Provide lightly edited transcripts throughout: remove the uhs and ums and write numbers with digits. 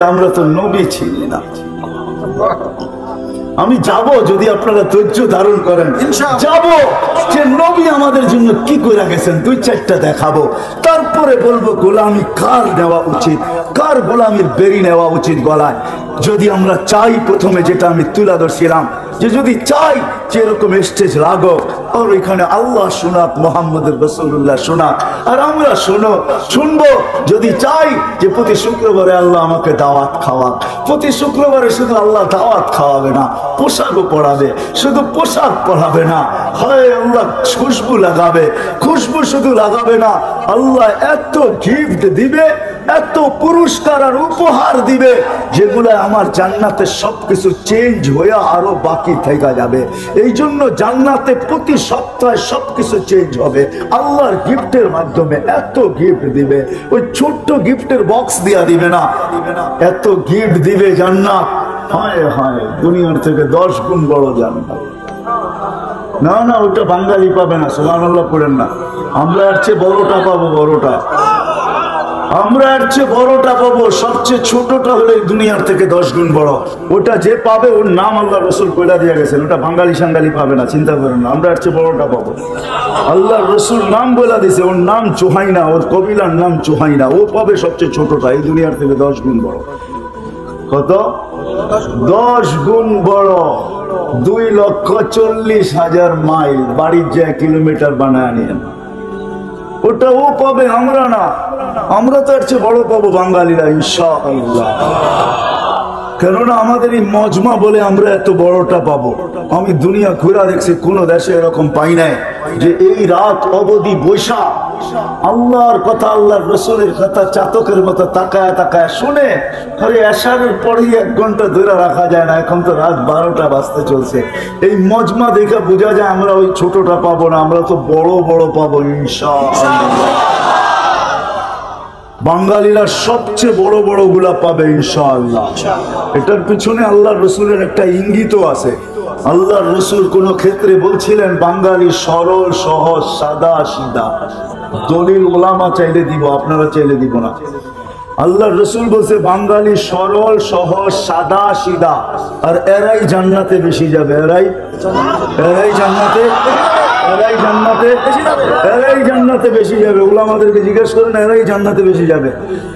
আমরা তো নবী ছিলি না। আমি যাব, যদি আপনারা ধৈর্য ধারণ করেন যাব, যে নবী আমাদের জন্য কি করে গেছেন দুই চারটা দেখাবো, তারপরে বলবো গোলামি কার নেওয়া উচিত, কার গোলামির বেরি নেওয়া উচিত গলায়। যদি আমরা চাই, প্রথমে যেটা আমি তুলে ধরছিলাম, যে যদি চাই যে এরকম স্টেজ লাগো আর এখানে আল্লাহ শোনাক, মোহাম্মদ রাসূলুল্লাহ শোনাক, আর আমরা শুনবো। যদি চাই যে প্রতি শুক্রবারে আল্লাহ আমাকে দাওয়াত খাওয়াক, প্রতি শুক্রবারে শুধু আল্লাহ দাওয়াত খাওয়াবে না, পোশাকও পরাবে, শুধু পোশাক পরাবে না, হয় আল্লাহ খুশবু লাগাবে, খুশবু শুধু লাগাবে না, আল্লাহ এত গিফট দিবে, এত পুরস্কার আর উপহার দিবে, যেগুলো আমার জান্নাতে সবকিছু চেঞ্জ হয়ে আরো বাকি থেকে যাবে। এই জন্য জান্নাতে প্রতি সপ্তাহে সবকিছু চেঞ্জ হবে আল্লাহর গিফটের মাধ্যমে। এত গিফট দিবে, ওই ছোট্ট গিফটের বক্স দিয়া দিবে না, এত গিফট দিবে জান্নাত, হায় হায়, দুনিয়ার থেকে 10 গুণ বড় জান্নাত। না না, ওটা বাঙালি পাবে না, সুবহানাল্লাহ পড়েন না। আমরা এর চেয়ে বড়টা পাবো, বড়টা আমরা এর চেয়ে বড়টা পাবো। সবচেয়ে ছোটটা হলে দুনিয়ার থেকে 10 গুণ বড়। ওটা যে পাবে ওর নাম আল্লাহ রসুল কইলা দিয়ে গেছেন, ওটা বাঙালি সাঙ্গালি পাবে না, চিন্তা করেন না। আমরা এর চেয়ে বড়টা পাবো। আল্লাহ রসুল নাম বলে দিছে, ওর নাম চুহাইনা, ওর কবিলার নাম চুহাইনা, ও পাবে সবচেয়ে ছোটটা, এই দুনিয়ার থেকে 10 গুণ বড়। কত? 10 গুণ বড়। 2,40,000 মাইল বাড়ির যে কিলোমিটার বানায় নিয়েন, ওটা ও পাবে, আমরা না। আমরা তো এর চেয়ে বড় পাবো বাঙালিরা ইনশাআল্লাহ। কেননা আমাদের এই মজমা বলে আমরা এত বড়টা পাবো। আমি দুনিয়া ঘুরা দেখছি, কোন দেশে এরকম পাই নাই যে এই রাত অবধি বৈশা আল্লাহর কথা, আল্লাহর রসুলের কথা চাতকের মতো তাকায় তাকায় শুনে। আরে এশারের পরেই 1 ঘন্টা ধরে রাখা যায় না, এখন তো রাত 12টা বাজতে চলছে। এই মজমা দেখে বোঝা যায় আমরা ওই ছোটটা পাবো না, আমরা তো বড় বড় পাবো ইনশাআল্লাহ। বাঙালিরা সবচেয়ে বড় বড় গুলা পাবে ইনশাআল্লাহ। এটার পিছনে আল্লাহর রসুলের একটা ইঙ্গিতও আছে। আল্লাহর রসুল কোন ক্ষেত্রে বলছিলেন বাঙালি সরল সহজ সাদা সিধা। দলিল ওলামা চাইলে দিব, আপনারা চাইলে দিব না। আল্লাহর রসুল বলছে বাঙালি সরল সহজ সাদা সিধা, আর এরাই জান্নাতে বেশি যাবে। এরাই জান্নাতে, এরাই জান্নাতে বেশি যাবে। ওলামাদেরকে জিজ্ঞেস করেন, এরাই জান্নাতে বেশি যাবে।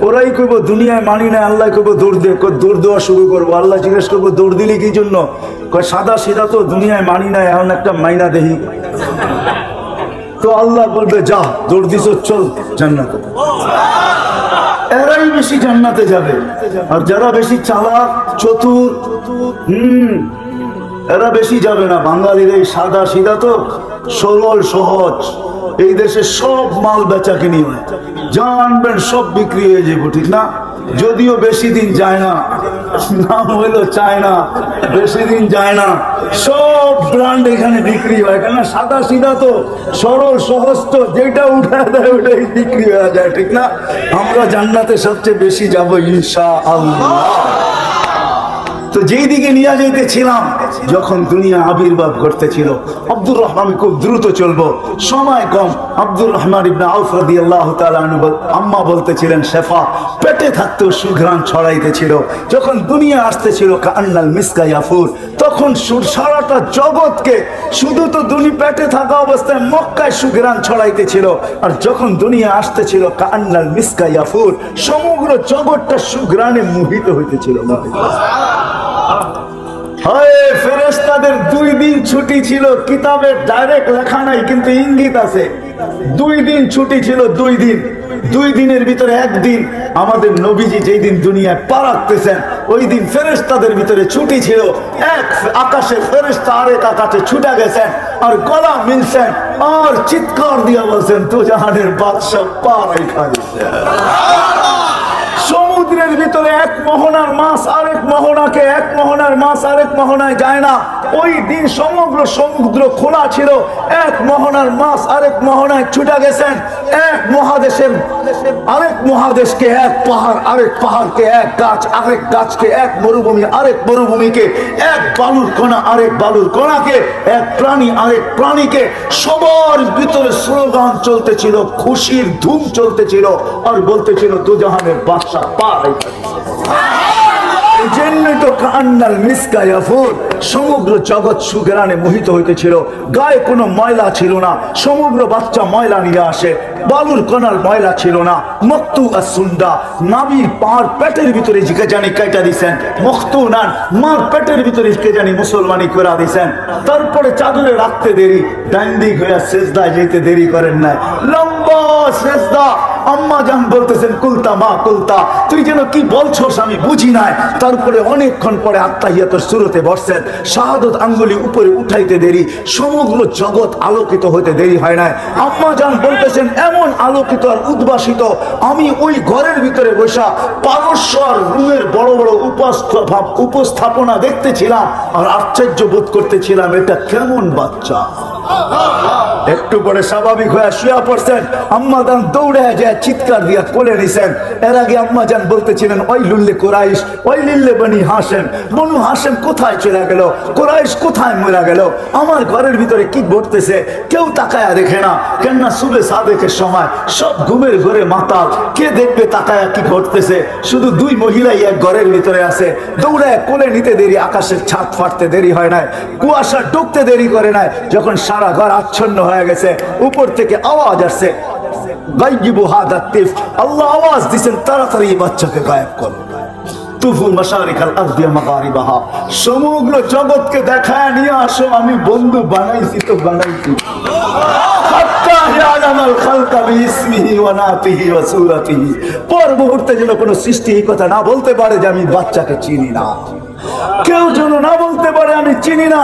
ওরাই কইব দুনিয়ায় মানি না, আল্লাহ কইব দৌড় দে, দৌড় দেওয়া শুরু করবো। আল্লাহ জিজ্ঞেস করবো দৌড় দিলি কি জন্য? কয় সাদা সিধা তো দুনিয়ায় মানি না, এখন একটা মাইনা দেহি। তো আল্লাহ বলবে যা, দৌড় দিস, চল জান্নাতে। এরাই বেশি জান্নাতে যাবে। আর যারা বেশি চালাক চতুর, এরা বেশি যাবে না। বাঙালির এই সাদা সিধা তো সরল সহজ। এই দেশে সব মাল বেচা কিনি হয়, জানবেন সব বিক্রি হয়ে যাবো, ঠিক না? যদিও বেশি দিন যায় না, নাম হইলো চায়না, বেশি দিন যায় না, সব ব্র্যান্ড এখানে বিক্রি হয়। কেন? সাদা সিধা তো, সরল সহজ তো, যেটা উঠায় দেয় ওটাই বিক্রি হয়ে যায়, ঠিক না? আমরা জান্নাতে সবচেয়ে বেশি যাবো ইনশাআল্লাহ। তো যেই দিকে নিয়ে যাইতেছিলাম, যখন দুনিয়া আবির্ভাব ঘটতেছিল, আব্দুর রহমান, খুব দ্রুত চলবো, সময় কম। আব্দুর রহমান ইবনে আউফ রাদিয়াল্লাহু তাআলা আনহু আম্মা বলতেছিলেন, শেফা পেটে থাকতেও সুঘ্রাণ ছড়াইতেছিল। যখন দুনিয়া আসতেছিল কান্নাল মিসকা ইয়াফুর, তখন সারাটা জগৎকে, শুধু তো পেটে থাকা অবস্থায় মক্কায় সুঘ্রাণ ছড়াইতেছিল। আর যখন দুনিয়া আসতেছিল কান্নাল মিসকা ইয়াফুর, সমগ্র জগৎটা সুঘ্রাণে মোহিত হইতেছিল। ফেরেশতাদের 2 দিন ছুটি ছিল। কিতাবের ডাইরেক্ট লেখা নাই, কিন্তু ইঙ্গিত আছে। 2 দিন ছুটি ছিল, 2 দিনের ভিতরে 1 দিন আমাদের নবীজি যেই দিন দুনিয়ায় পা রাখতেছেন, ওই দিন ফেরেশতাদের ভিতরে ছুটি ছিল। এক আকাশে ফেরেশতা আরেক আকাশে ছুটে গেছেন, আর গলা মিলছেন, আর চিৎকার দিয়ে বলছেন তো জাহানের বাদশা পা রেখা দিয়েছে। সমুদ্রের ভিতরে এক মোহনার মাছ আরেক মোহনাকে, এক মোহনার মাছ আরেক মোহনায় যায় না। ওই দিন সমগ্র সমুদ্র খোলা ছিল, এক মোহনার মাছ আরেক মোহনায় ছুটে গেছেন। এক মহাদেশের আরেক মহাদেশকে, এক পাহাড় আরেক পাহাড়কে, এক গাছ আরেক গাছকে, এক মরুভূমি আরেক মরুভূমিকে, এক বালুর কণা আরেক বালুর কণাকে, এক প্রাণী আরেক প্রাণীকে। সবার ভিতরে স্লোগান চলতেছিল, খুশির ধুম চলতেছিল, আর বলতেছিল দুজাহানের বাদশা পা রেখা দিয়েছে। ওয়াকান্নাল মিসকা ইয়াফুর, সমগ্র জগৎ সুঘ্রাণে মোহিত হইতেছিল। গায়ে কোনো ময়লা ছিল না, সমগ্র বাচ্চা ময়লা নিয়ে আসে, বালুর কণার ময়লা ছিল না। মক্তু আসুন্ডা, নাবির পার পেটের ভিতরে কে জানি কাইটা দিছেন। মখতুনান, মার পেটের ভিতরে কে জানি মুসলমানি করে দিছেন। তারপরে চাদরে রাখতে দেরি, ডান্ডিক হইয়া সেজদায় যেতে দেরি করেন নাই, লম্বা সেজদা। আম্মা জান বলতেছেন কুলতা মা কুলতা, তুই যেন কি বলছস আমি বুঝি নাই। তারপরে অনেকক্ষণ পরে আত্তাহিয়াতুর শুরুতে বসছেন, শাহাদত আঙ্গুলি উপরে উঠাইতে দেরি, সমগ্র জগৎ আলোকিত হইতে দেরি হয় নাই। আম্মা জান বলতেছেন এমন আলোকিত আর উদ্ভাসিত, আমি ওই ঘরের ভিতরে বসা পারস্য আর রুমের বড় বড় উপস্থাপনা দেখতেছিলাম আর আশ্চর্য বোধ করতেছিলাম, এটা কেমন বাচ্চা। একটু পরে স্বাভাবিক হয়ে শুয়ে পড়ছেন। আম্মা জান দৌড়ে যায় চিৎকার দিয়া কোলে নিছেন। এর আগে আম্মা জান বলতেছিলেন ওই লুল্লে কুরাইশ, ওই লিল্লে বনি হাসেম, বনু হাসেম কোথায় চলে গেল, কুরাইশ কোথায় মরে গেল, আমার ঘরের ভিতরে কি ঘটতেছে কেউ তাকায়া দেখে না। কেননা সুবে সাদেকের সময় সব ঘুমের ঘরে মাতাল, কে দেখবে তাকায়া কি ঘটতেছে। শুধু দুই মহিলাই এক ঘরের ভিতরে আছে। দৌড়ে কোলে নিতে দেরি, আকাশের ছাদ ফাটতে দেরি হয় নাই, কুয়াশা ঢুকতে দেরি করে নাই। যখন সারা ঘর আচ্ছন্ন হয়ে গেছে, উপর থেকে আওয়াজ আসছে, গায়িবু হাদা তিফ, আল্লাহ আওয়াজ দিবেন তাড়াতাড়ি বাচ্চাকে গায়েব করো। তুফু মাশারিকাল আরদি মাগারিবাহা, সমগ্র জগৎকে দেখায় নিয়ে আসো আমি বন্ধু বানাইছি তো বানাইছি। হাত্তা ইয়ালামাল খালকা বিইসমিহি ওয়া নাতিহি ওয়া সূরাতিহি, পর মুহূর্তে যেন কোনো সৃষ্টি এই কথা না বলতে পারে যে আমি বাচ্চাকে চিনি না, কেউ যেন না বলতে পারে আমি চিনি না,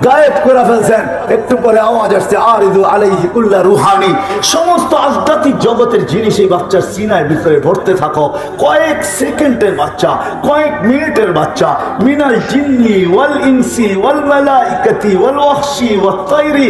গায়েব করে ফেলছেন। একটু পরে আওয়াজ আসছে আরিদু আলাইহি কুল্লা রুহানি, সমস্ত আধ্যাত্মিক জগতের জিনিস এই বাচ্চার সিনার ভিতরে ভরতে থাকো। কয়েক সেকেন্ডের বাচ্চা, কয়েক মিনিটের বাচ্চা, মিনাল জিন্নি ওয়াল ইনসি ওয়াল মালাইকাতি ওয়াল ওয়াহশি ওয়াত তায়রি,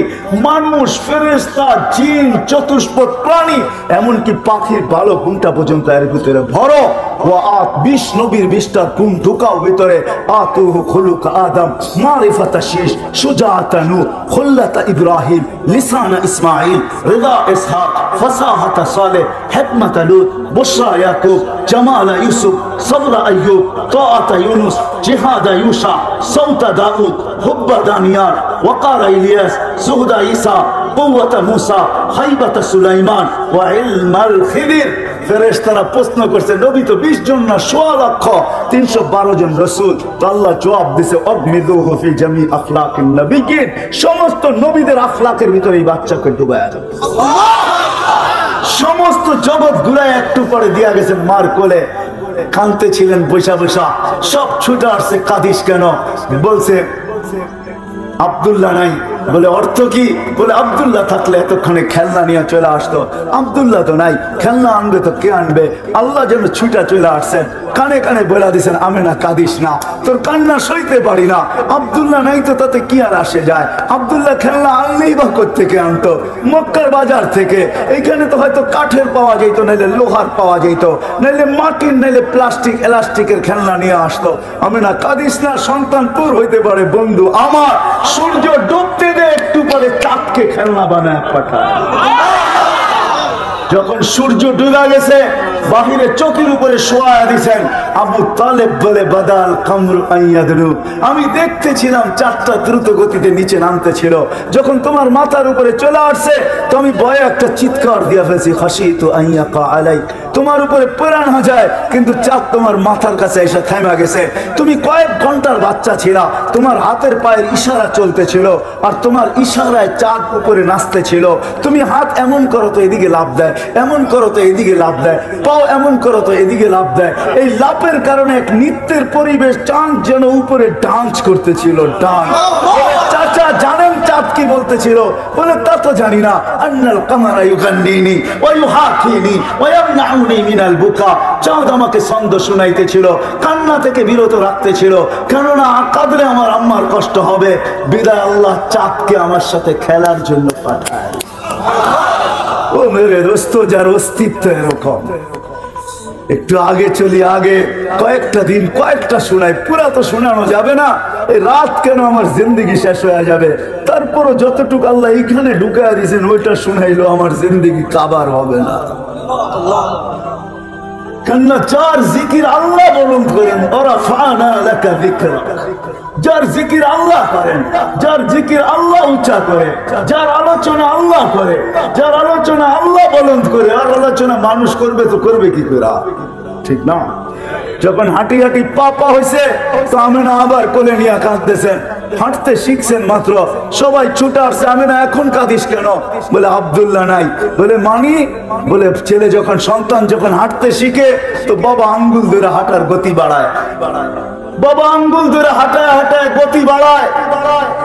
মানুষ, ফেরেশতা, জিন, চতুষ্পদ প্রাণী, এমনকি পাখির বালক ঘুমটা পর্যন্ত এর ভিতরে ভরো। ওয়া আত 20 নবীর 20টা গুণ ঢুকাও ভিতরে। আতুহু খুলুক আদম, মারিফাতা শীশ, শুজাআতা নূহ, খুল্লাতা ইব্রাহিম, লিসানা ইসমাঈল, রিদা ইসহাক, ফাসাহাতা সালেহ, হিকমাতা লূত, বুশরা ইয়াকুব, জামালা ইউসুফ, সবরা আইয়ুব, তাআতা ইউনুস, জিহাদা ইউশা, সাউতা দাউদ, হুব্বা দানিয়াল, ওয়াকারা ইলিয়াস, সুহদা ঈসা, কুওয়াতা মূসা, হাইবাতা সুলাইমান, ওয়া ইলমাল খিদির। ফেরেশতারা প্রশ্ন করছে নবী তো 20 জন না 100 লক্ষ, 312 জন রাসূল। তো আল্লাহ জবাব দিয়েছে অগমিদুহু ফি জামি আখলাকিন নবিয়্যিন, সমস্ত নবীদের আখলাকের ভিতরে এই বাচ্চাকে ডুবায়া যাবে। সমস্ত জগৎ ঘুরায় একটু পরে দিয়া গেছে মার কোলে, কাঁদতে ছিলেন বৈশা বৈশা, সব ছুটে আসছে, কাঁদিস কেন? বলছে আব্দুল্লাহ নাই। বলে অর্থ কি? বলে আব্দুল্লাহ থাকলে এতক্ষণে খেলনা নিয়ে চলে আসতো, আব্দুল্লাহ তো নাই, খেলনা আনবে তো কে আনবে? আল্লাহ যেন ছুটা চলে আসছেন, কানে কানে বলে দিয়েছেন আমেনা কাঁদিস না, তোর কান্না সইতে পারি না। আব্দুল্লাহ নাই তো তাতে কি আর আসে যায়? আব্দুল্লাহ খেলনা আনলেই বা কোত্থেকে আনতো? মক্কার বাজার থেকে। এইখানে তো হয়তো কাঠের পাওয়া যেত, নাইলে লোহার পাওয়া যেত, নাইলে মাটির, নাইলে প্লাস্টিক এলাস্টিকের খেলনা নিয়ে আসতো। আমেনা কাঁদিস না, সন্তান তোর হইতে পারে বন্ধু আমার। সূর্য ডুবতে দে, একটু পরে চাঁদকে খেলনা বানায় পাঠায়। যখন সূর্য ডুবে গেছে, বাহিরে চোখের উপরে শোয়া দিয়েছেন। আবু তালেব বলে বাদাল কামরু আইয়াদরু, আমি দেখতেছিলাম চাঁদটা দ্রুত গতিতে নিচে নামতে ছিল। যখন তোমার মাথার উপরে চলে আসছে তো আমি ভয়ে একটা চিৎকার দিয়ে ফেলছি, খাশিতু আইয়াকা আলাই, তোমার উপরে প্রাণ যায়, কিন্তু চাঁদ তোমার মাথার কাছে এসে থেমে গেছে। তুমি কয়েক ঘন্টার বাচ্চা ছিলা, তোমার হাতের পায়ের ইশারা চলতেছিল, আর তোমার ইশারায় চাঁদ উপরে নাচতে ছিল। তুমি হাত এমন করো তো এদিকে লাফ দেয়, এমন করো তো এদিকে লাফ দেয়, পাও এমন করো তো এদিকে লাফ দেয়। এই লাফের কারণে এক নৃত্যের পরিবেশ, চাঁদ যেন উপরে ডান্স করতেছিল, ডান্স। চাচা জানেন চাঁদ কি বলতেছিল? বলে তা তো জানি না। আন্নাল কামারা ইউগান্নিনি ওয়া ইউহাকিনি ওয়া ইয়ামনাউনি মিনাল বুকা, চাঁদ আমাকে ছন্দ শুনাইতেছিল, কান্না থেকে বিরত রাখতেছিল, কেননা কাঁদলে আমার আম্মার কষ্ট হবে। বিদায় আল্লাহ চাঁদকে আমার সাথে খেলার জন্য পাঠায়। ও মেরে দোস্ত, যার অস্তিত্ব এরকম। একটু আগে চলি, আগে কয়েকটা দিন কয়েকটা শোনাই, পুরা তো শোনানো যাবে না। এই রাত কেন আমার জিন্দেগি শেষ হয়ে যাবে। তারপরও যতটুকু আল্লাহ এইখানে ঢুকায় দিয়েছেন ওইটা শুনাইলো আমার জিন্দেগি কাবার হবে না। কেননা যার জিকির আল্লাহ বলুন করেন, ওরা ফানা লাকা যিকরাক, যার জিকির আল্লাহ করেন, যার জিকির আল্লাহ উচ্চা করে, যার আলোচনা আল্লাহ করে, যার আলোচনা আল্লাহ বলুন করে, আর আলোচনা মানুষ করবে তো করবে কি করে? ঠিক না? যখন হাঁটি হাঁটি পা হয়েছে তো আমেনা আবার কোলে নিয়ে কাঁদতেছেন। হাঁটতে শিখছেন মাত্র, সবাই ছুটে আসছে, আমেনা এখন কাঁদিস কেন? বলে আব্দুল্লাহ নাই। বলে মানি? বলে ছেলে যখন সন্তান যখন হাঁটতে শিখে তো বাবা আঙ্গুল ধরে হাঁটার গতি বাড়ায়, বাবা আঙ্গুল ধরে হাঁটায় হাঁটায় গতি বাড়ায়,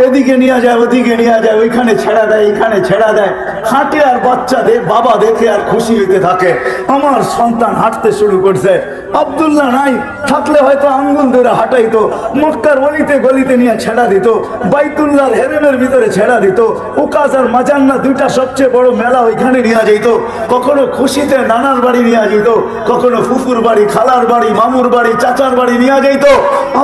এদিকে নিয়ে যায় ওদিকে নিয়ে যায়, ওইখানে ছেড়া দেয় এখানে ছেড়া দেয়, হাঁটে আর বাচ্চা বাবা দেখে আর খুশি হইতে থাকে, আমার সন্তান হাঁটতে শুরু করছে। আব্দুল্লাহ নাই থাকলে হয়তো আঙ্গুল ধরে হাঁটাইতো, মক্কার অলিতে গলিতে নিয়ে ছেড়া দিত, বাইতুল্লাহর হেরেমের ভিতরে ছেড়া দিত, উকাস আর মাজান্না দুইটা সবচেয়ে বড় মেলা ওইখানে নিয়ে যেত, কখনো খুশিতে নানার বাড়ি নিয়ে যেত, কখনো ফুফুর বাড়ি, খালার বাড়ি, মামুর বাড়ি, চাচার বাড়ি নিয়ে যেত।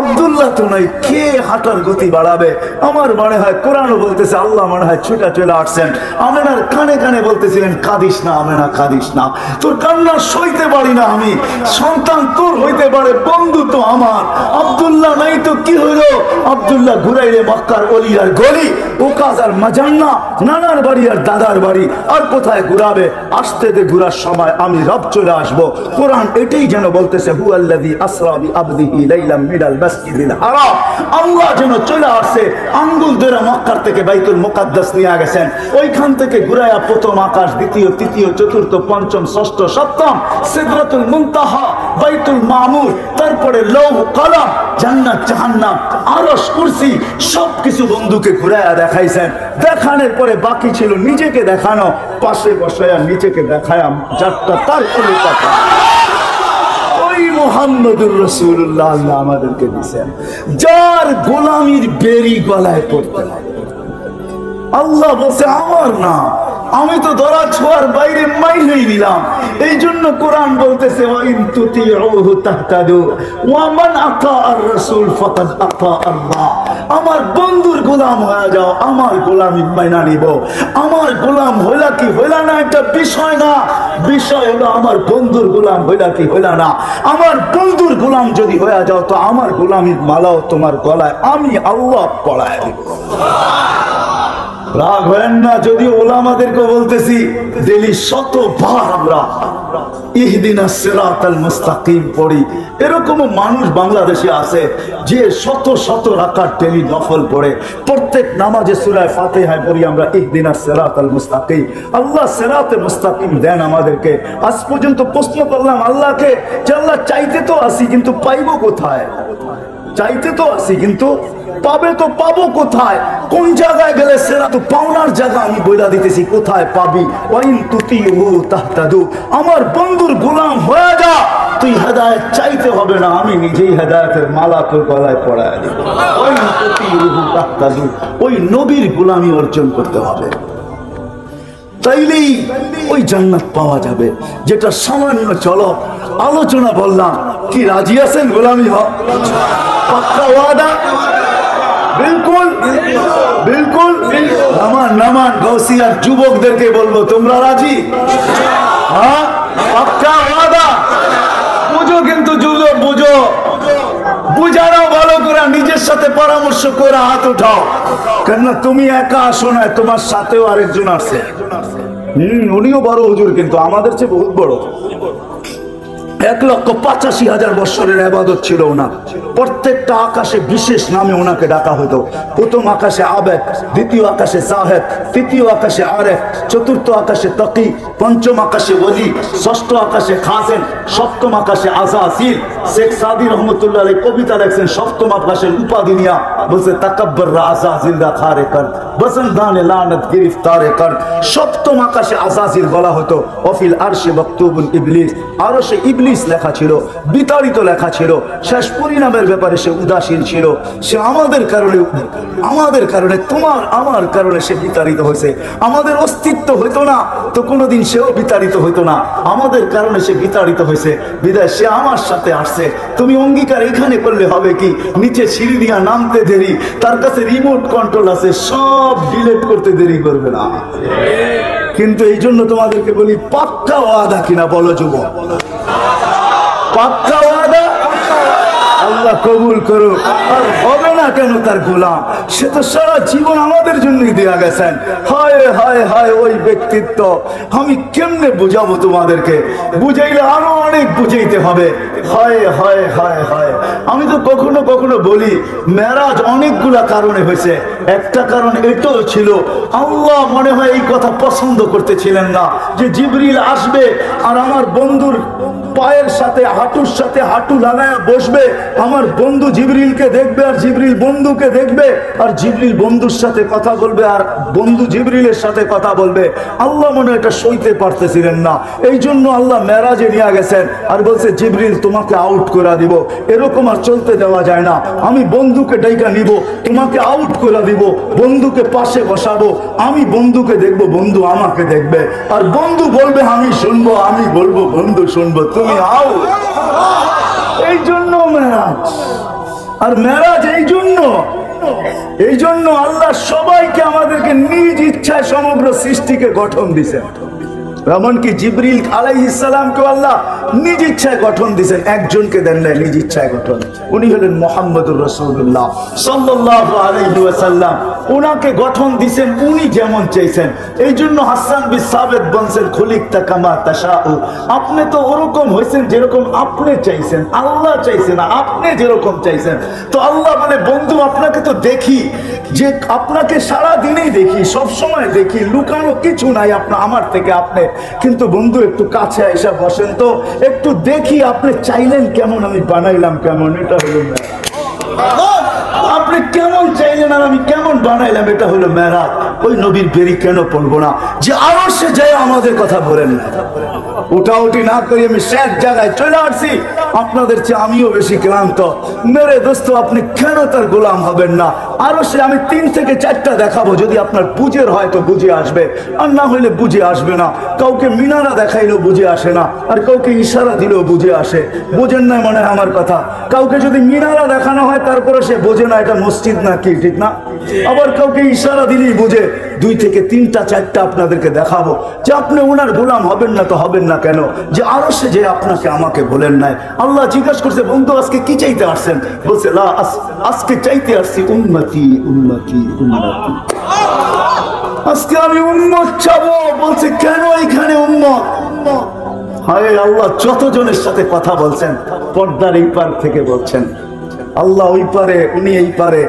আব্দুল্লাহ তো নাই, কে হাঁটার গতি বাড়াবে? আমার মনে হয় কোরআনও বলতেছে, আল্লাহ মনে হয় ছুটা চলে আসছেন, আমেনার কানে কানে বলতেছিলেন, কাঁদিস না আমেনা, কাঁদিস না, তোর কান্না সইতে পারি না আমি, সন্তান তোর হইতে পারে, বন্ধু তো আমার। আব্দুল্লাহ নাই তো কি হইলো? আব্দুল্লাহ ঘুরাইলে মক্কার অলি আর গলি, উকাস আর মাজান্না, নানার বাড়ি আর দাদার বাড়ি, আর কোথায় ঘুরাবে? আসতে দে, ঘুরার সময় আমি রব চলে আসবো। কোরআন এটাই যেন বলতেছে, হুয়াল্লাযী আসরা বিআবদিহি লাইলাম মিনাল মাসজিদিল হারাম, আল্লাহ যেন চলে আসছে, আঙ্গুল ধরে মক্কার থেকে বাইতুল মুকাদ্দাস নিয়ে গেছেন, ওইখান থেকে ঘুরাইয়া প্রথম আকাশ, দ্বিতীয়, তৃতীয়, চতুর্থ, পঞ্চম, ষষ্ঠ, সপ্তম, সিদরাতুল মুনতাহা, বাইতুল মামুর, তারপরে লৌহ কলম, জান্নাত জাহান্নাম, আরশ, কুরসি, সবকিছু বন্ধুকে ঘুরাইয়া দেখাইছেন। দেখানোর পরে বাকি ছিল নিজেকে দেখানো, পাশে বসায়া নিজেকে দেখায়া যারটা তার কোনো কথা, ওই মুহাম্মদুর রাসূলুল্লাহ আল্লাহ আমাদেরকে দিয়েছেন, যার গোলামির বেরি গলায় পড়তে হয়। আল্লাহ বলছে আমার না, আমি তো ধরা ছোঁয়ার বাইরে মাইলেই দিলাম। এই জন্য কোরআন বলতেছে, ওয়াইন তুতিউহু তাহতাদু ওয়া মান আতাআর রাসূল ফাকাদ আতা আল্লাহ। আমার বন্ধুর গোলাম হয়ে যাও, আমার গোলামি মাইনা নিব। আমার গোলাম হইলা কি হইলা না একটা বিষয় না, বিষয় হলো আমার বন্ধুর গোলাম হইলা কি হইলা না। আমার বন্ধুর গোলাম যদি হয়ে যাও তো আমার গোলামির মালাও তোমার গলায় আমি আল্লাহ পড়ায় দিব। রাগ হয় না, যদি ওলামাদেরকে বলতেছি ডেলি শতবার আমরা ইহদিনাস সিরাতাল মুস্তাকিম পড়ি। এরকমও মানুষ বাংলাদেশে আছে যে শত শত রাকাত ডেলি নফল পড়ে, প্রত্যেক নামাজে সূরা ফাতিহায় পড়ি আমরা ইহদিনাস সিরাতাল মুস্তাকিম। আল্লাহ সিরাতে মুস্তাকিম দেন আমাদেরকে। আজ পর্যন্ত প্রশ্ন করলাম আল্লাহকে যে আল্লাহ চাইতে তো আসি কিন্তু পাইবো কোথায়? চাইতে তো আসি কিন্তু পাবে তো পাবো কোথায়? কোন জায়গায় গেলে সেরা তো পাওনার জায়গা আমি বইলা দিতেছি, কোথায় পাবি? ওয়াইন তুতিউহু তাহতাদু, আমার বন্ধুর গোলাম হয়ে যা, তুই হেদায়েত চাইতে হবে না, আমি নিজেই হেদায়েতের মালা তোর গলায় পরায় দেব। ওয়াইন তুতিউহু তাহতাদু, ওই নবীর গোলামি অর্জন করতে হবে, তাইলেই ওই জান্নাত পাওয়া যাবে। যেটা সামান্য চলো আলোচনা বললাম, কি রাজি আছেন গোলামি হক? পাক্কা ওয়াদা? বিলকুল বিলকুল। নামান নামান গৌসিয়ার যুবকদেরকে বলবো, তোমরা রাজি? হ্যাঁ, পাক্কা ওয়াদা? বুঝো কিন্তু, যুবক বুঝো, বুঝানো ভালো করে, নিজের সাথে পরামর্শ করে হাত উঠাও। কেননা তুমি একা আসো না, তোমার সাথেও আরেকজন আছে। উনিও বড় হুজুর, কিন্তু আমাদের চেয়ে বহুত বড়। 1,85,000 বছরের ইবাদত ছিল ওনার। প্রত্যেকটা আকাশে বিশেষ নামে ওনাকে ডাকা হতো। প্রথম আকাশে আবেদ, দ্বিতীয় আকাশে জাহেদ, তৃতীয় আকাশে আরেফ, চতুর্থ আকাশে তাকি, পঞ্চম আকাশে ওলি, ষষ্ঠ আকাশে খাজেন, সপ্তম আকাশে আজাজিল। শেখ সাদি রহমতুল্লাহ আলাইহি কবিতা লেখছেন, সপ্তম আকাশের উপাধি নিয়া বলছে, তাকাব্বার আজাজিল রাখারে কর বসন্দানে লানত গিরফতারে কর। সপ্তম আকাশে আজাজিল বলা হতো। অফিল আরশে মাকতুবুন ইবলিস, আরশে ইবলিস লেখা ছিল, বিতাড়িত লেখা ছিল। শেষ পরিণামের ব্যাপারে সে উদাসীন ছিল। সে আমাদের কারণে তোমার আমার কারণে সে বিতাড়িত হয়েছে। আমাদের অস্তিত্ব হইতো না তো কোনোদিন সেও বিতাড়িত হইতো না, আমাদের কারণে সে বিতাড়িত হয়েছে। বিদায় সে আমার সাথে আসছে। তুমি অঙ্গীকার এখানে করলে হবে কি, নিচে সিঁড়ি দিয়া নামতে দেরি, তার কাছে রিমোট কন্ট্রোল আছে, সব ডিলিট করতে দেরি করবে না। কিন্তু এই জন্য তোমাদেরকে বলি, পাক্কা ওয়াদা কিনা বলো যুবক? পাক্কা ওয়াদা? আল্লাহ কবুল করুক। আর হবে না কেন তার গোলাম? সে তো সারা জীবন আমাদের জন্যই দেয়া গেছেন। হায় হায় হায় ওই ব্যক্তিত্ব আমি কেমনে বুঝাবো তোমাদেরকে? বুঝাইলে আরো অনেক বুঝাইতে হবে। হায় হায় হায় হায়। আমি তো কখনো কখনো বলি মেরাজ অনেকগুলা কারণে হয়েছে। একটা কারণ এটাও ছিল, আল্লাহ মনে হয় এই কথা পছন্দ করতেছিলেন না যে জিবরিল আসবে আর আমার বন্ধুর পায়ের সাথে হাঁটুর সাথে হাঁটু লাগায় বসবে, আমার বন্ধু জিবরিলকে দেখবে আর জিবরিল বন্ধুকে দেখবে, আর জিবরিল বন্ধুর সাথে কথা বলবে আর বন্ধু জিবরিলের সাথে কথা বলবে। আল্লাহ মনে এটা সইতে পারতেছিলেন না, এই জন্য আল্লাহ মেরাজে নিয়ে গেছেন আর বলছে জিবরিল তোমাকে আউট করে দিব। এরকম আর চলতে দেওয়া যায় না। আমি বন্ধুকে ডাইকা নিব, তোমাকে আউট করে দিব, বন্ধুকে পাশে বসাবো, আমি বন্ধুকে দেখবো, বন্ধু আমাকে দেখবে, আর বন্ধু বলবে আমি শুনবো, আমি বলবো বন্ধু শুনবো, তুমি আও। এই জন্য মেরাজ। আর মেরাজ এই জন্য আল্লাহ সবাইকে আমাদেরকে নিজ ইচ্ছায় সমগ্র সৃষ্টিকে গঠন দিছেন। এমনকি জিবরিল আলাইহিস সালামকে আল্লাহ নিজ ইচ্ছায় গঠন দিয়েছেন, একজনকে দেন নাই নিজ ইচ্ছায় গঠন। উনি হলেন মুহাম্মদুর রাসূলুল্লাহ সাল্লাল্লাহু আলাইহি ওয়াসাল্লাম। উনাকে গঠন দিয়েছেন উনি যেমন চাইছেন। এই জন্য হাসান বিন সাবিত বলছেন খুলিকতা কামা তাশাউ, আপনি তো ওরকম হয়েছেন যেরকম আপনি চাইছেন। আল্লাহ চাইছেন না, আপনি যেরকম চাইছেন। তো আল্লাহ বলে বন্ধু আপনাকে তো দেখি, যে আপনাকে সারা দিনেই দেখি, সব সময় দেখি, লুকানো কিছু নাই আপনার আমার থেকে আপনি। কিন্তু বন্ধু একটু কাছে এসে বসেন তো, একটু দেখি আপনি চাইলেন কেমন, আমি বানাইলাম কেমন। এটা হলো আপনি কেমন চাইলেন আর আমি কেমন বানাইলাম, এটা হলো মেরাজ। ওই নবীর বেরি কেন পড়বো না যে আরো সে যায় আমাদের কথা বলেন না। উঠাউঠি না করি আমি শেষ জায়গায় চলে আসছি, আপনাদের চেয়ে আমিও বেশি ক্লান্ত। মেরে দোস্ত আপনি কেন তার গোলাম হবেন না? আরো সে আমি 3 থেকে 4টা দেখাবো, যদি আপনার বুঝের হয় তো বুঝে আসবে, আর না হইলে বুঝে আসবে না। কাউকে মিনারা দেখাইলেও বুঝে আসে না, আর কাউকে ইশারা দিলেও বুঝে আসে। বোঝেন না মনে হয় আমার কথা? কাউকে যদি মিনারা দেখানো হয় তারপরে সে বোঝে না এটা মসজিদ না কি, ঠিক না? আবার কাউকে ইশারা দিলেই বুঝে। 2 থেকে 3টা 4টা আপনাদেরকে দেখাবো যে আপনি ওনার গোলাম হবেন না তো হবেন না কেন? যে আরো সে যে আপনাকে আমাকে বলেন নাই। আল্লাহ জিজ্ঞাসা করছে বন্ধু আজকে কি চাইতে আসছেন? বলছে লা আজকে চাইতে আসছি উম্মতি উম্মতি উম্মতি, আজকে আমি উম্মত চাবো। বলছে কেন এখানে উম্মত? হায় আল্লাহ যতজনের সাথে কথা বলছেন পর্দার এই পার থেকে বলছেন, আল্লাহ ওই পারে উনি এই পারে।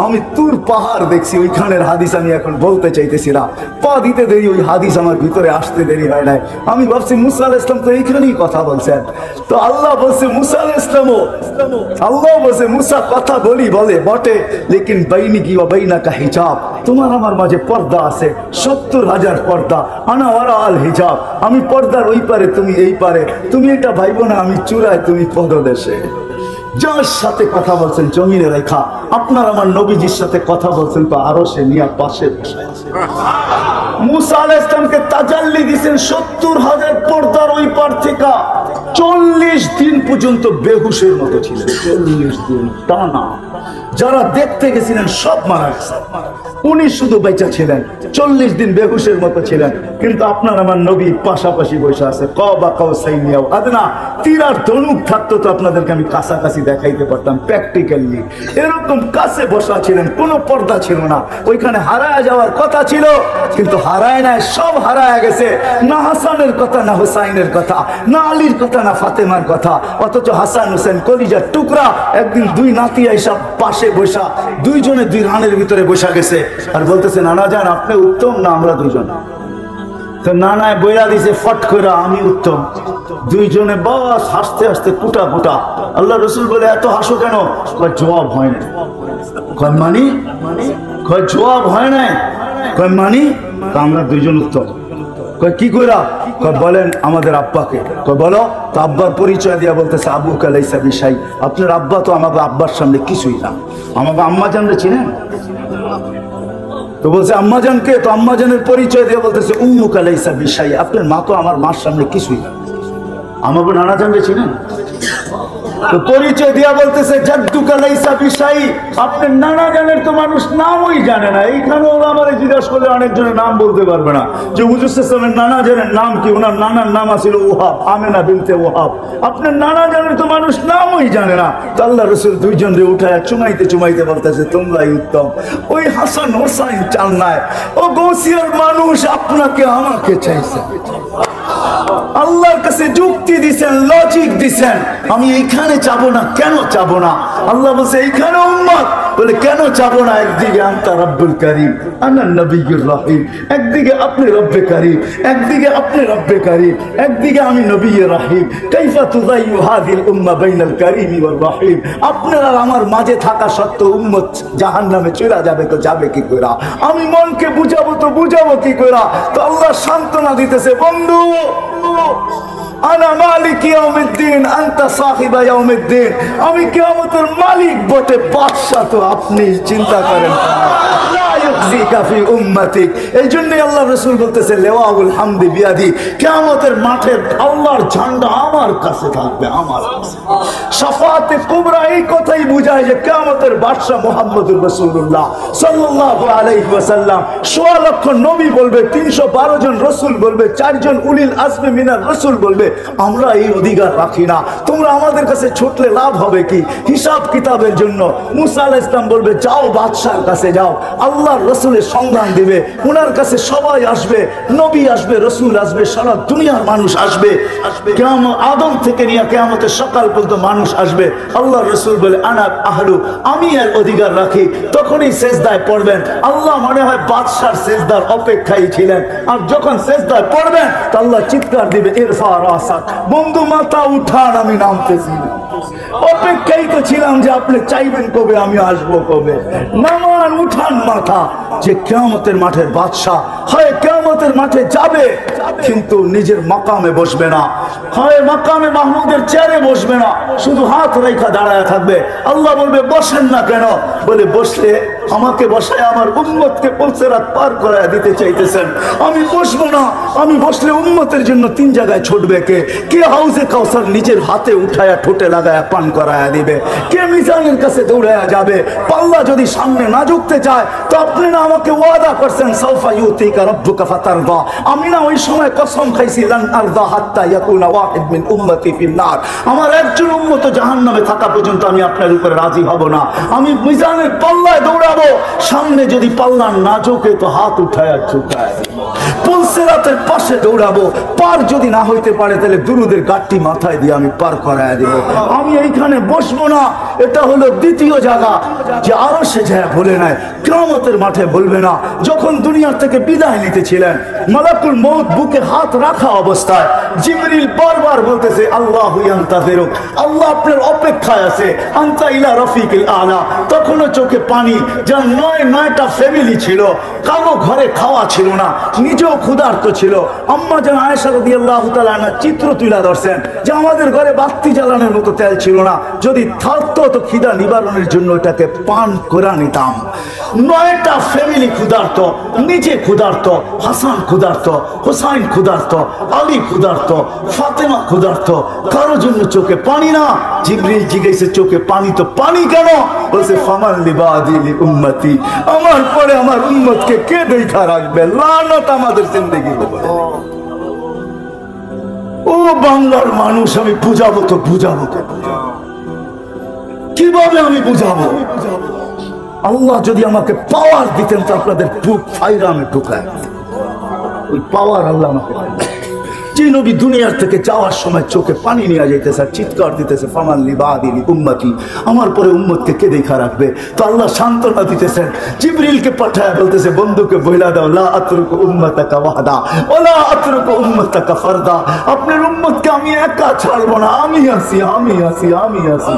আমি তুর পাহাড় দেখছি, ওইখানের হাদিস আমি এখন বলতে চাইতেছি না, পা দিতে দেরি, ওই হাদিস আমার ভিতরে আসতে দেরি হয় নাই। আমি ভাবছি মুসা আলাইহিস সালাম তো এইখানেই কথা বলছেন। তো আল্লাহ বলছে মুসা আলাইহিস সালামও, আল্লাহ বলছে মুসা কথা বলে বটে, লেকিন বাইনিকি ওয়া বাইনাকা হিজাব, তোমার আমার মাঝে পর্দা আছে, 70,000 পর্দা। আনা ওয়ারা আল হিজাব, আমি পর্দার ওই পারে তুমি এই পারে। তুমি এটা ভাইবো না আমি চূড়ায় তুমি পদদেশে। যার সাথে কথা বলছেন জমিনে রেখা, আপনার আমার নবীজির সাথে কথা বলছেন তো আরো সে নিয়ে পাশে বসে আছে। মুসা আলাইহিস সালামকে তাজাল্লি দিয়েছেন 70,000 পর্দার ওই পার থেকে। 40 দিন পর্যন্ত বেহুশের মতো ছিলেন, 40 দিন টানা। যারা দেখতে গেছিলেন সব মারা গেছে, উনি শুধু বেঁচে ছিলেন। 40 দিন বেহুশের মতো ছিলেন। কিন্তু আপনার আমার নবী পাশাপাশি বসে আছে। কবা কাউসাইনিয়াও আদনা, তীর আর ধনুক থাকতো তো আপনাদেরকে আমি কাছাকাছি দেখাইতে পারতাম প্র্যাকটিক্যালি। এরকম কাছে বসা ছিলেন, কোনো পর্দা ছিল না। ওইখানে হারায় যাওয়ার কথা ছিল কিন্তু হারায় নাই, সব হারায় গেছে। না হাসানের কথা, না হুসাইনের কথা, না আলীর কথা, না ফাতেমার কথা। অথচ হাসান হুসেন কলিজার টুকরা একদিন 2 নাতি আইসা পাশে বসা, 2 জনে 2 রানের ভিতরে বসা গেছে আর বলতেছে নানা যান আপনি উত্তম না আমরা 2 জন। তো নানায় বইরা দিছে ফট করে আমি উত্তম। 2 জনে বাস হাসতে হাসতে কুটা কুটা। আল্লাহ রসুল বলে এত হাসো কেন? জবাব হয় না। মানি জবাব হয় না। মানি আমরা 2 জন উত্তম। কি কইরা? বলেন আমাদের আব্বাকে। বলো তো। আব্বার পরিচয় দিয়া বলতেছে আবু কালাইসা বিশাই, আপনার আব্বা তো আমাকে আব্বার সামনে কিছুই না। আমাকে আম্মা জানলে চিনেন? তো বলছে আম্মা জানকে। তো আম্মা জানের পরিচয় দিয়ে বলতেছে উম্মু কালাইসা বিশাই, আপনার মা তো আমার মার সামনে কিছুই না। আমাকে নানা জানলে চিনেন? তো পরিচয় দিয়া বলতেছে জাদ্দুকা লাইসা বিশাই, আপনার নানা জানের তো মানুষ নামই জানে না। এইখানে ওরা আমার জিজ্ঞাসা করলে অনেকজনের নাম বলতে পারবে না যে হুজুর সাল্লাল্লাহু নানা জানের নাম কি। ওনার নানার নাম ছিল ওহাব, আমেনা বিনতে ওহাব। আপনার নানা জানের তো মানুষ নামই জানে না। তো আল্লাহ রাসূল দুইজন রে উঠায় চুমাইতে চুমাইতে বলতেছে তোমরাই উত্তম। ওই হাসান হোসাইন চান নাই, ও গৌসিয়ার মানুষ আপনাকে আমাকে চাইছে। আল্লাহর কাছে যুক্তি দিছেন, লজিক দিছেন, আমি এইখানে চাবো না। কেন চাবো না? আল্লাহ বলছে এইখানে উম্মত, বলে কেন চাবো না? একদিকে আনতা রব্বুল কারীম আনা নবিয়্যুর রহিম, একদিকে আপনি রব্বে কারীম, একদিকে আপনি রব্বে কারীম, একদিকে আমি নবিয়্যুর রহিম। কাইফা তুযাইয়ু হাযিল উম্মাহ বাইনাল কারীম ওয়ার রহিম। আপনারা আমার মাঝে থাকা সত্ত্বেও উম্মত জাহান্নামে চলে যাবে, তো যাবে কি কইরা? আমি মনকে বুঝাবো তো বুঝাবো কি কইরা? তো আল্লাহ সান্ত্বনা দিতেছে, বন্ধু আনা মালিক ইয়াউমিদ্দিন আনতা সাহিবা ইয়াউমিদ্দিন, আমি কিয়ামতের মালিক বটে, বাদশা তো আপনি। চিন্তা করেন এই জন্যই আল্লাহ রাসূল বলতেছে লেওয়াউল হামদি বিয়াদি, কিয়ামতের মাঠের আল্লাহর ঝান্ডা আমার কাছে থাকবে, আমার কাছে। শাফাআতে কুবরা এই কথাই বুঝায় যে কিয়ামতের বাদশা মুহাম্মদুর রাসূলুল্লাহ সাল্লাল্লাহু আলাইহি ওয়াসাল্লাম। ১৬ লক্ষ নবী বলবে, ৩১২ জন রাসূল বলবে, ৪ জন উলিল আজমি মিনার রাসূল বলবে, আমরা এই অধিকার রাখি না। তোমরা আমাদের কাছে ছুটলে লাভ হবে কি? হিসাব কিতাবের জন্য মুসা আলাইহিস সালাম বলবে যাও বাদশার কাছে যাও, আল্লাহর রাসূলের সন্ধান দিবে, ওনার কাছে সবাই আসবে, নবী আসবে, রাসূল আসবে, সারা দুনিয়ার মানুষ আসবে। কিয়ামত আদম থেকে নিয়ে কিয়ামতের সকাল পর্যন্ত মানুষ আসবে। আল্লাহর রাসূল বলে আনা আহলু, আমি এর অধিকার রাখি। তখনই সেজদায় পড়বেন। আল্লাহ মনে হয় বাদশার সেজদার অপেক্ষায় ছিলেন। আর যখন সেজদায় পড়বেন তো আল্লাহ চিৎকার দিবে ইরফা রাসাক, বন্ধু মাথা উঠান, আমি নামতেছি। অপেক্ষাই তো ছিলাম যে আপনি চাইবেন কবে, আমি আসবো কবে। নামান, উঠান মাথা। যে কিয়ামতের মাঠের বাদশা হয় কিয়ামতের মাঠে যাবে, কিন্তু নিজের মাকামে বসবে না, হয় মাকামে মাহমুদের চেয়ারে বসবে না, শুধু হাত রেখা দাঁড়ায় থাকবে। আল্লাহ বলবে বসেন না কেন? বলে বসলে আমাকে বসায় আমার উম্মতকে পুলসিরাত পার করায় দিতে চাইতেছেন, আমি বসবো না। আমি বসলে উম্মতের জন্য 3 জায়গায় ছুটবে। কে হাউজে কাউসার নিজের হাতে উঠায়া ঠোঁটে লাগায়া পান করায়া দিবে, কে মিজানের কাছে দৌড়ায়া যাবে। পাল্লা যদি সামনে না ঝুঁকতে চায় তো আপনি না আমাকে ওয়াদা করছেন সাউফা ইউতিকা রাব্বুকা ফাতারদা, আমি না ওই সময় কসম খাইছি লান আরদা হাত্তা ইয়াকুনা ওয়াহিদ মিন উম্মতি ফিন নার, আমার একজন উম্মত জাহান্নামে থাকা পর্যন্ত আমি আপনার উপরে রাজি হব না। আমি মিজানের পাল্লায় দৌড়াবো, সামনে যদি পাল্লা না ঝুঁকে তো হাত উঠায়া ঝুঁকায়। পুলসিরাতের পাশে দৌড়াবো, পার যদি না হইতে পারে তাহলে দুরুদের গাঁটটি মাথায় দিয়ে আমি পার করায় দেব। আমি এইখানে বসবো না। এটা হলো দ্বিতীয় জায়গা যে আরো সে যায় বলে নাই, কিয়ামতের মাঠে বলবে না। যখন দুনিয়ার থেকে বিদায় নিতেছিলেন, মালাকুল মউত বুকে হাত রাখা অবস্থায় জিবরিল বারবার বলতেছে আল্লাহু ইয়ান্তাযিরুক, আল্লাহ আপনার অপেক্ষায় আছে, আনতা ইলা রাফিকিল আলা। তখনও চোখে পানি। যার 9টা ফ্যামিলি ছিল, কারো ঘরে খাওয়া ছিল না, নিজেও ক্ষুধার্ত ছিল। আম্মা জান আয়েশা রাদিয়াল্লাহু তাআলা আনহা চিত্র তুলে ধরছেন যে আমাদের ঘরে বাতি জ্বালানোর মতো তেল ছিল না, যদি থাকতো তো খিদা নিবারণের জন্য এটাকে পান করে নিতাম। 9টা ফ্যামিলি ক্ষুধার্ত, নিজে ক্ষুধার্ত, হাসান ক্ষুধার্ত, হোসাইন ক্ষুধার্ত, আলী ক্ষুধার্ত, ফাতেমা ক্ষুধার্ত, কারো জন্য চোখে পানি না। জিবরিল জিজ্ঞেসে চোখে পানি তো পানি কেন? বলছে ফামান লিবাদি লি উম্মতি, আমার পরে আমার উম্মতকে কে দেখা রাখবে? লানত আমাদের জিন্দেগি। ও বাংলার মানুষ, আমি বুঝাবো তো বুঝাবো কিভাবে? আমি বুঝাবো? আল্লাহ যদি আমাকে পাওয়ার দিতেন তো আপনাদের বুক ফাইরা আমি ঢুকায়। ওই পাওয়ার আল্লাহ আমাকে। যে নবী দুনিয়ার থেকে যাওয়ার সময় চোখে পানি নিয়ে যাইতেছে, চিৎকার দিতেছে ফামান লিবাদি লি উম্মতি, আমার পরে উম্মতকে কে দেখা রাখবে? তো আল্লাহ সান্ত্বনা দিতেছেন, জিবরিলকে পাঠায় বলতেছে বন্ধুকে বইলা দাও লা আতরুকু উম্মাতাকা ওয়াহদা ওয়ালা আতরুকু উম্মাতাকা ফারদা, আপনার উম্মতকে আমি একা ছাড়বো না, আমি আছি, আমি আছি, আমি আছি।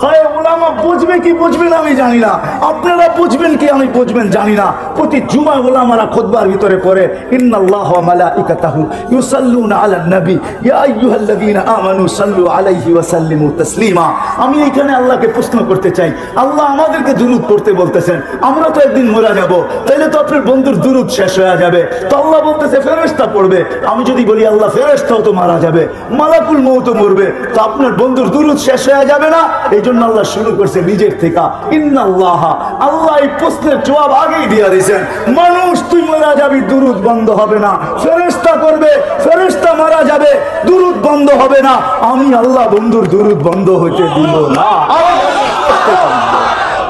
হয় ওলামা বুঝবে কি বুঝবে না আমি জানি না, আপনারা বুঝবেন কি আমি বুঝবেন জানি না। প্রতি জুমা ওলামারা খুতবার ভিতরে পড়ে ইন্নাল্লাহা ওয়া মালাইকাতাহু ইউসাল্লুনা আলান নবী ইয়া আইয়ুহাল্লাযীনা আমানু সাল্লু আলাইহি ওয়া সাল্লিমু তাসলিমা। আমি এখানে আল্লাহকে প্রশ্ন করতে চাই, আল্লাহ আমাদেরকে দুরূদ পড়তে বলতেছেন, আমরা তো একদিন মারা যাব, তাইলে তো আপনার বন্ধুর দুরূদ শেষ হয়ে যাবে। তো আল্লাহ বলতেছে ফেরেশতা পড়বে। আমি যদি বলি আল্লাহ ফেরেশতাও তো মারা যাবে, মালাকুল মউত মরবে, তো আপনার বন্ধুর দুরূদ শেষ হয়ে যাবে না? এই জন্য আল্লাহ শুরু করছে নিজের থেকে ইন্নাল্লাহা। আল্লাহ এই প্রশ্নের জবাব আগেই দিয়ে দিয়েছেন, মানুষ তুই মারা যাবি, দুরূদ বন্ধ হবে না। ফেরেশতা করবে, ফেরেশতা মারা যাবে, দুরূদ বন্ধ হবে না। আমি আল্লাহ বন্ধুর দুরূদ বন্ধ হইতে দিব না।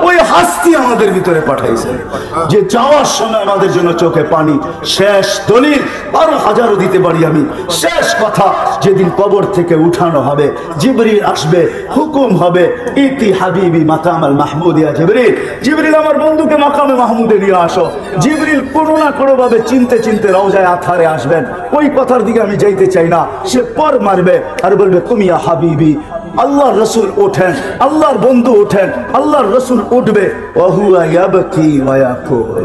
ওই হাস্তি আমাদের ভিতরে পাঠাইছে যে যাওয়ার সময় আমাদের জন্য চোখে পানি। শেষ দলিল আরো হাজারো দিতে পারি আমি। শেষ কথা, যেদিন কবর থেকে উঠানো হবে, জিবরিল আসবে, হুকুম হবে ইতি হাবিবি মাকামাল মাহমুদিয়া। জিবরিল, জিবরিল আমার বন্ধুকে মাকামে মাহমুদে নিয়ে আসো। জিবরিল কোনো না কোনো ভাবে চিনতে চিনতে রওজায়ে আতহারে আসবেন। ওই কথার দিকে আমি যাইতে চাই না। সে পর মারবে আর বলবে কুমিয়া হাবিবি। আল্লাহর রাসূল ওঠেন, আল্লাহর বন্ধু ওঠেন, আল্লাহর রাসূল উঠবে, ওয়াহুয়া ইয়াবকি ওয়া ইয়াকুল,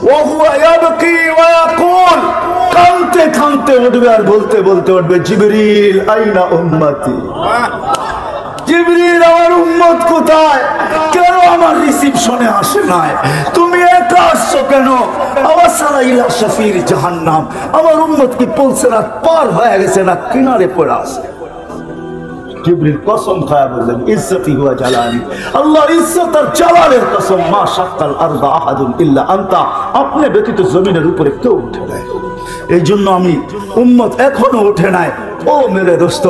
ওয়াহুয়া ইয়াবকি ওয়া ইয়াকুল, কাঁদতে কাঁদতে উঠবে আর বলতে বলতে উঠবে জিবরিল আইনা উম্মতি। জিবরিল আমার উম্মত কোথায়? কেন আমার রিসিপশনে আসে নাই? তুমি একা আসছো কেন? আওয়াসালা ইলা শাফির জাহান্নাম। আমার উম্মত কি পুলসিরাত পার হয়ে গেছে না কিনারে পড়ে আছে? জিবরিল কসম খায়া বললেন ইজ্জতি ওয়া জালালি, আল্লাহর ইজ্জত আর জালালের কসম, মা শাক্কাল আরদা আহাদুন ইল্লা আনতা, আপনি ব্যতীত জমিনের উপরে কেউ উঠে নাই। এই জন্য আমি উম্মত এখনো উঠে নাই। ও মেরে দোস্ত,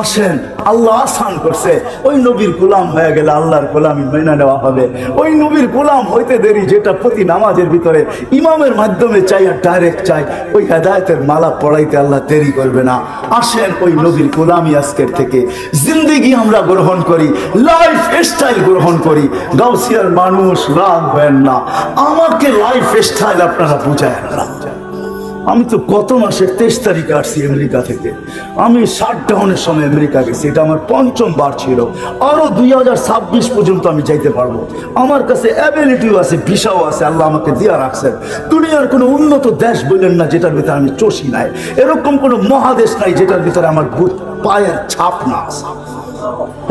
আসেন, আল্লাহ আসান করছে। ওই নবীর গোলাম হয়ে গেলে আল্লাহর গোলামি মেনে নেওয়া হবে। ওই নবীর গোলাম হইতে দেরি, যেটা প্রতি নামাজের ভিতরে ইমামের মাধ্যমে চাই আর ডাইরেক্ট চাই, ওই হেদায়েতের মালা পড়াইতে আল্লাহ দেরি করবে না। আসেন ওই নবীর গোলামি আজকের থেকে জিন্দেগি আমরা গ্রহণ করি, লাইফ স্টাইল গ্রহণ করি। গাউসিয়ার মানুষ রাগ হবেন না, আমাকে লাইফ স্টাইল আপনারা বুঝায় না। আমি তো গত মাসের 23 তারিখে আসছি আমেরিকা থেকে। আমি শাটডাউনের সময় আমেরিকা গেছি, এটা আমার 5ম বার ছিল। আরো 2026 পর্যন্ত আমি যাইতে পারবো। আমার কাছে অ্যাবিলিটিও আছে, ভিসাও আছে, আল্লাহ আমাকে দিয়া রাখছেন। দুনিয়ার কোনো উন্নত দেশ বললেন না যেটার ভিতরে আমি চষি নাই, এরকম কোনো মহাদেশ নাই যেটার ভিতরে আমার পায়ের ছাপ না আছে।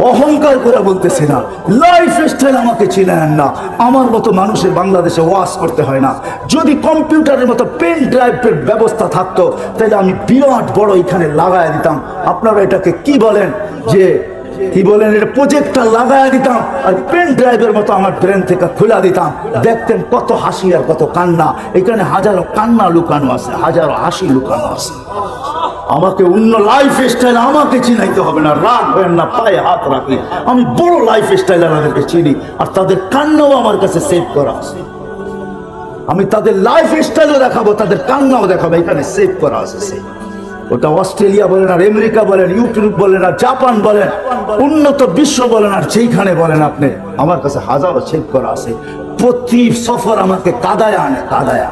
অহংকার করে বলতেছি না, লাইফ স্টাইল আমাকে চিনেন না। আমার মতো মানুষের বাংলাদেশে ওয়াজ করতে হয় না। যদি কম্পিউটারের মতো পেন ড্রাইভের ব্যবস্থা থাকতো, তাহলে আমি বিরাট বড় এখানে লাগায় দিতাম। আপনারা এটাকে কি বলেন, যে কি বলেন, এটা প্রজেক্টর লাগায় দিতাম আর পেন ড্রাইভের মতো আমার ব্রেন থেকে খুলে দিতাম। দেখতেন কত হাসি আর কত কান্না। এখানে হাজারো কান্না লুকানো আছে, হাজারো হাসি লুকানো আছে। আমাকে অন্য লাইফ স্টাইল আমাকে চিনাইতে হবে না। রাগ হয় না, পায়ে হাত রাখি। আমি বড় লাইফ স্টাইল আমাদেরকে চিনি, আর তাদের কান্নাও আমার কাছে সেভ করা আছে। আমি তাদের লাইফ স্টাইলও দেখাবো, তাদের কান্নাও দেখাবো, এখানে সেভ করা আছে। ওটা অস্ট্রেলিয়া বলেন আর আমেরিকা বলেন, ইউটিউব বলেন আর জাপান বলেন, উন্নত বিশ্ব বলেন আর যেইখানে বলেন আপনি, আমার কাছে হাজারো সেভ করা আছে। প্রতি সফর আমাকে কাদায় আনে, কাদায়।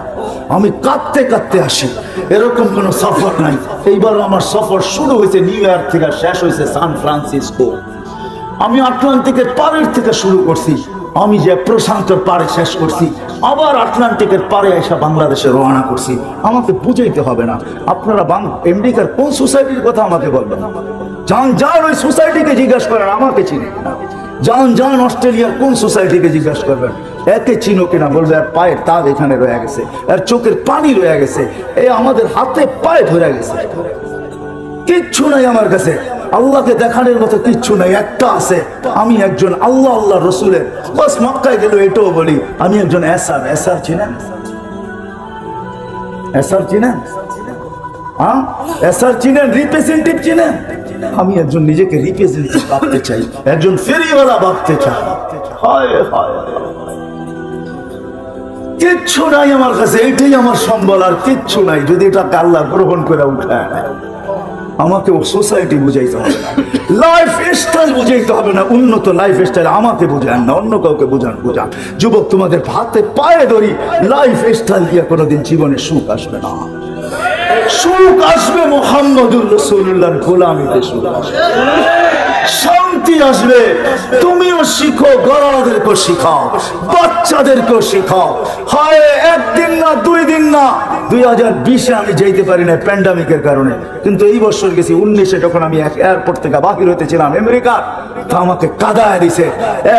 আমি কাঁদতে কাঁদতে আসি, এরকম কোনো সফর নাই। এইবার আমার সফর শুরু হয়েছে নিউ ইয়র্ক থেকে, শেষ হয়েছে সান ফ্রান্সিসকো। আমি আটলান্টিকের পাড়ের থেকে শুরু করছি, আমি যে প্রশান্তর পাড়ে শেষ করছি, আবার আটলান্টিকের পাড়ে এসে বাংলাদেশে রওনা করছি। আমাকে বুঝাইতে হবে না। আপনারা আমেরিকার কোন সোসাইটির কথা আমাকে বলবেন, যান যান ওই সোসাইটিকে জিজ্ঞাসা করেন, আমাকে চিনি না। যান যান অস্ট্রেলিয়ার কোন সোসাইটিকে জিজ্ঞাসা করবেন, একে চিনো কিনা, বলবে আর পায়ের তাপ এখানে রয়ে গেছে, আর চোখের পানি রয়ে গেছে, এই আমাদের হাতে পায়ে ধরে গেছে। কিচ্ছু নাই আমার কাছে, আল্লাহকে দেখানোর মতো কিচ্ছু নাই। একটা আছে, আমি একজন আল্লাহ আল্লাহ রসুলের, বাস মক্কায় গেল এটাও বলি আমি একজন এসার। এসার চিনেন? এসার চিনেন? হ্যাঁ, এসার চিনেন? রিপ্রেজেন্টেটিভ চিনেন? আমি একজন নিজেকে রিপ্রেজেন্টেটিভ ভাবতে চাই, একজন ফেরিওয়ালা ভাবতে চাই। হায় হায়, কিচ্ছু নাই আমার কাছে, এইটাই আমার সম্বল, আর কিচ্ছু নাই। যদি এটা আল্লাহ গ্রহণ করে উঠায় আমাকে ও সোসাইটি বুঝাইতে হবে না, লাইফ স্টাইল বুঝাইতে হবে না। উন্নত লাইফ স্টাইল আমাকে বুঝান না, অন্য কাউকে বুঝান। বুঝান যুবক, তোমাদের হাতে পায়ে ধরি, লাইফ স্টাইল দিয়ে কোনোদিন জীবনে সুখ আসবে না। সুখ আসবে মুহাম্মদুর রাসূলুল্লাহর গোলামিতে, সুখ আসবে, শান্তি আসবে। তুমিও শিখো গড়াদেরকে শিখাও, বাচ্চাদেরকেও শিখাও। হয় একদিন না 2 দিন না, 2020-এ আমি যেতে পারি না প্যান্ডামিকের কারণে, কিন্তু এই বছর গেছি 19-এ, যখন আমি এয়ারপোর্ট থেকে বাহির হতেছিলাম আমেরিকা, তা আমাকে কাদায় দিছে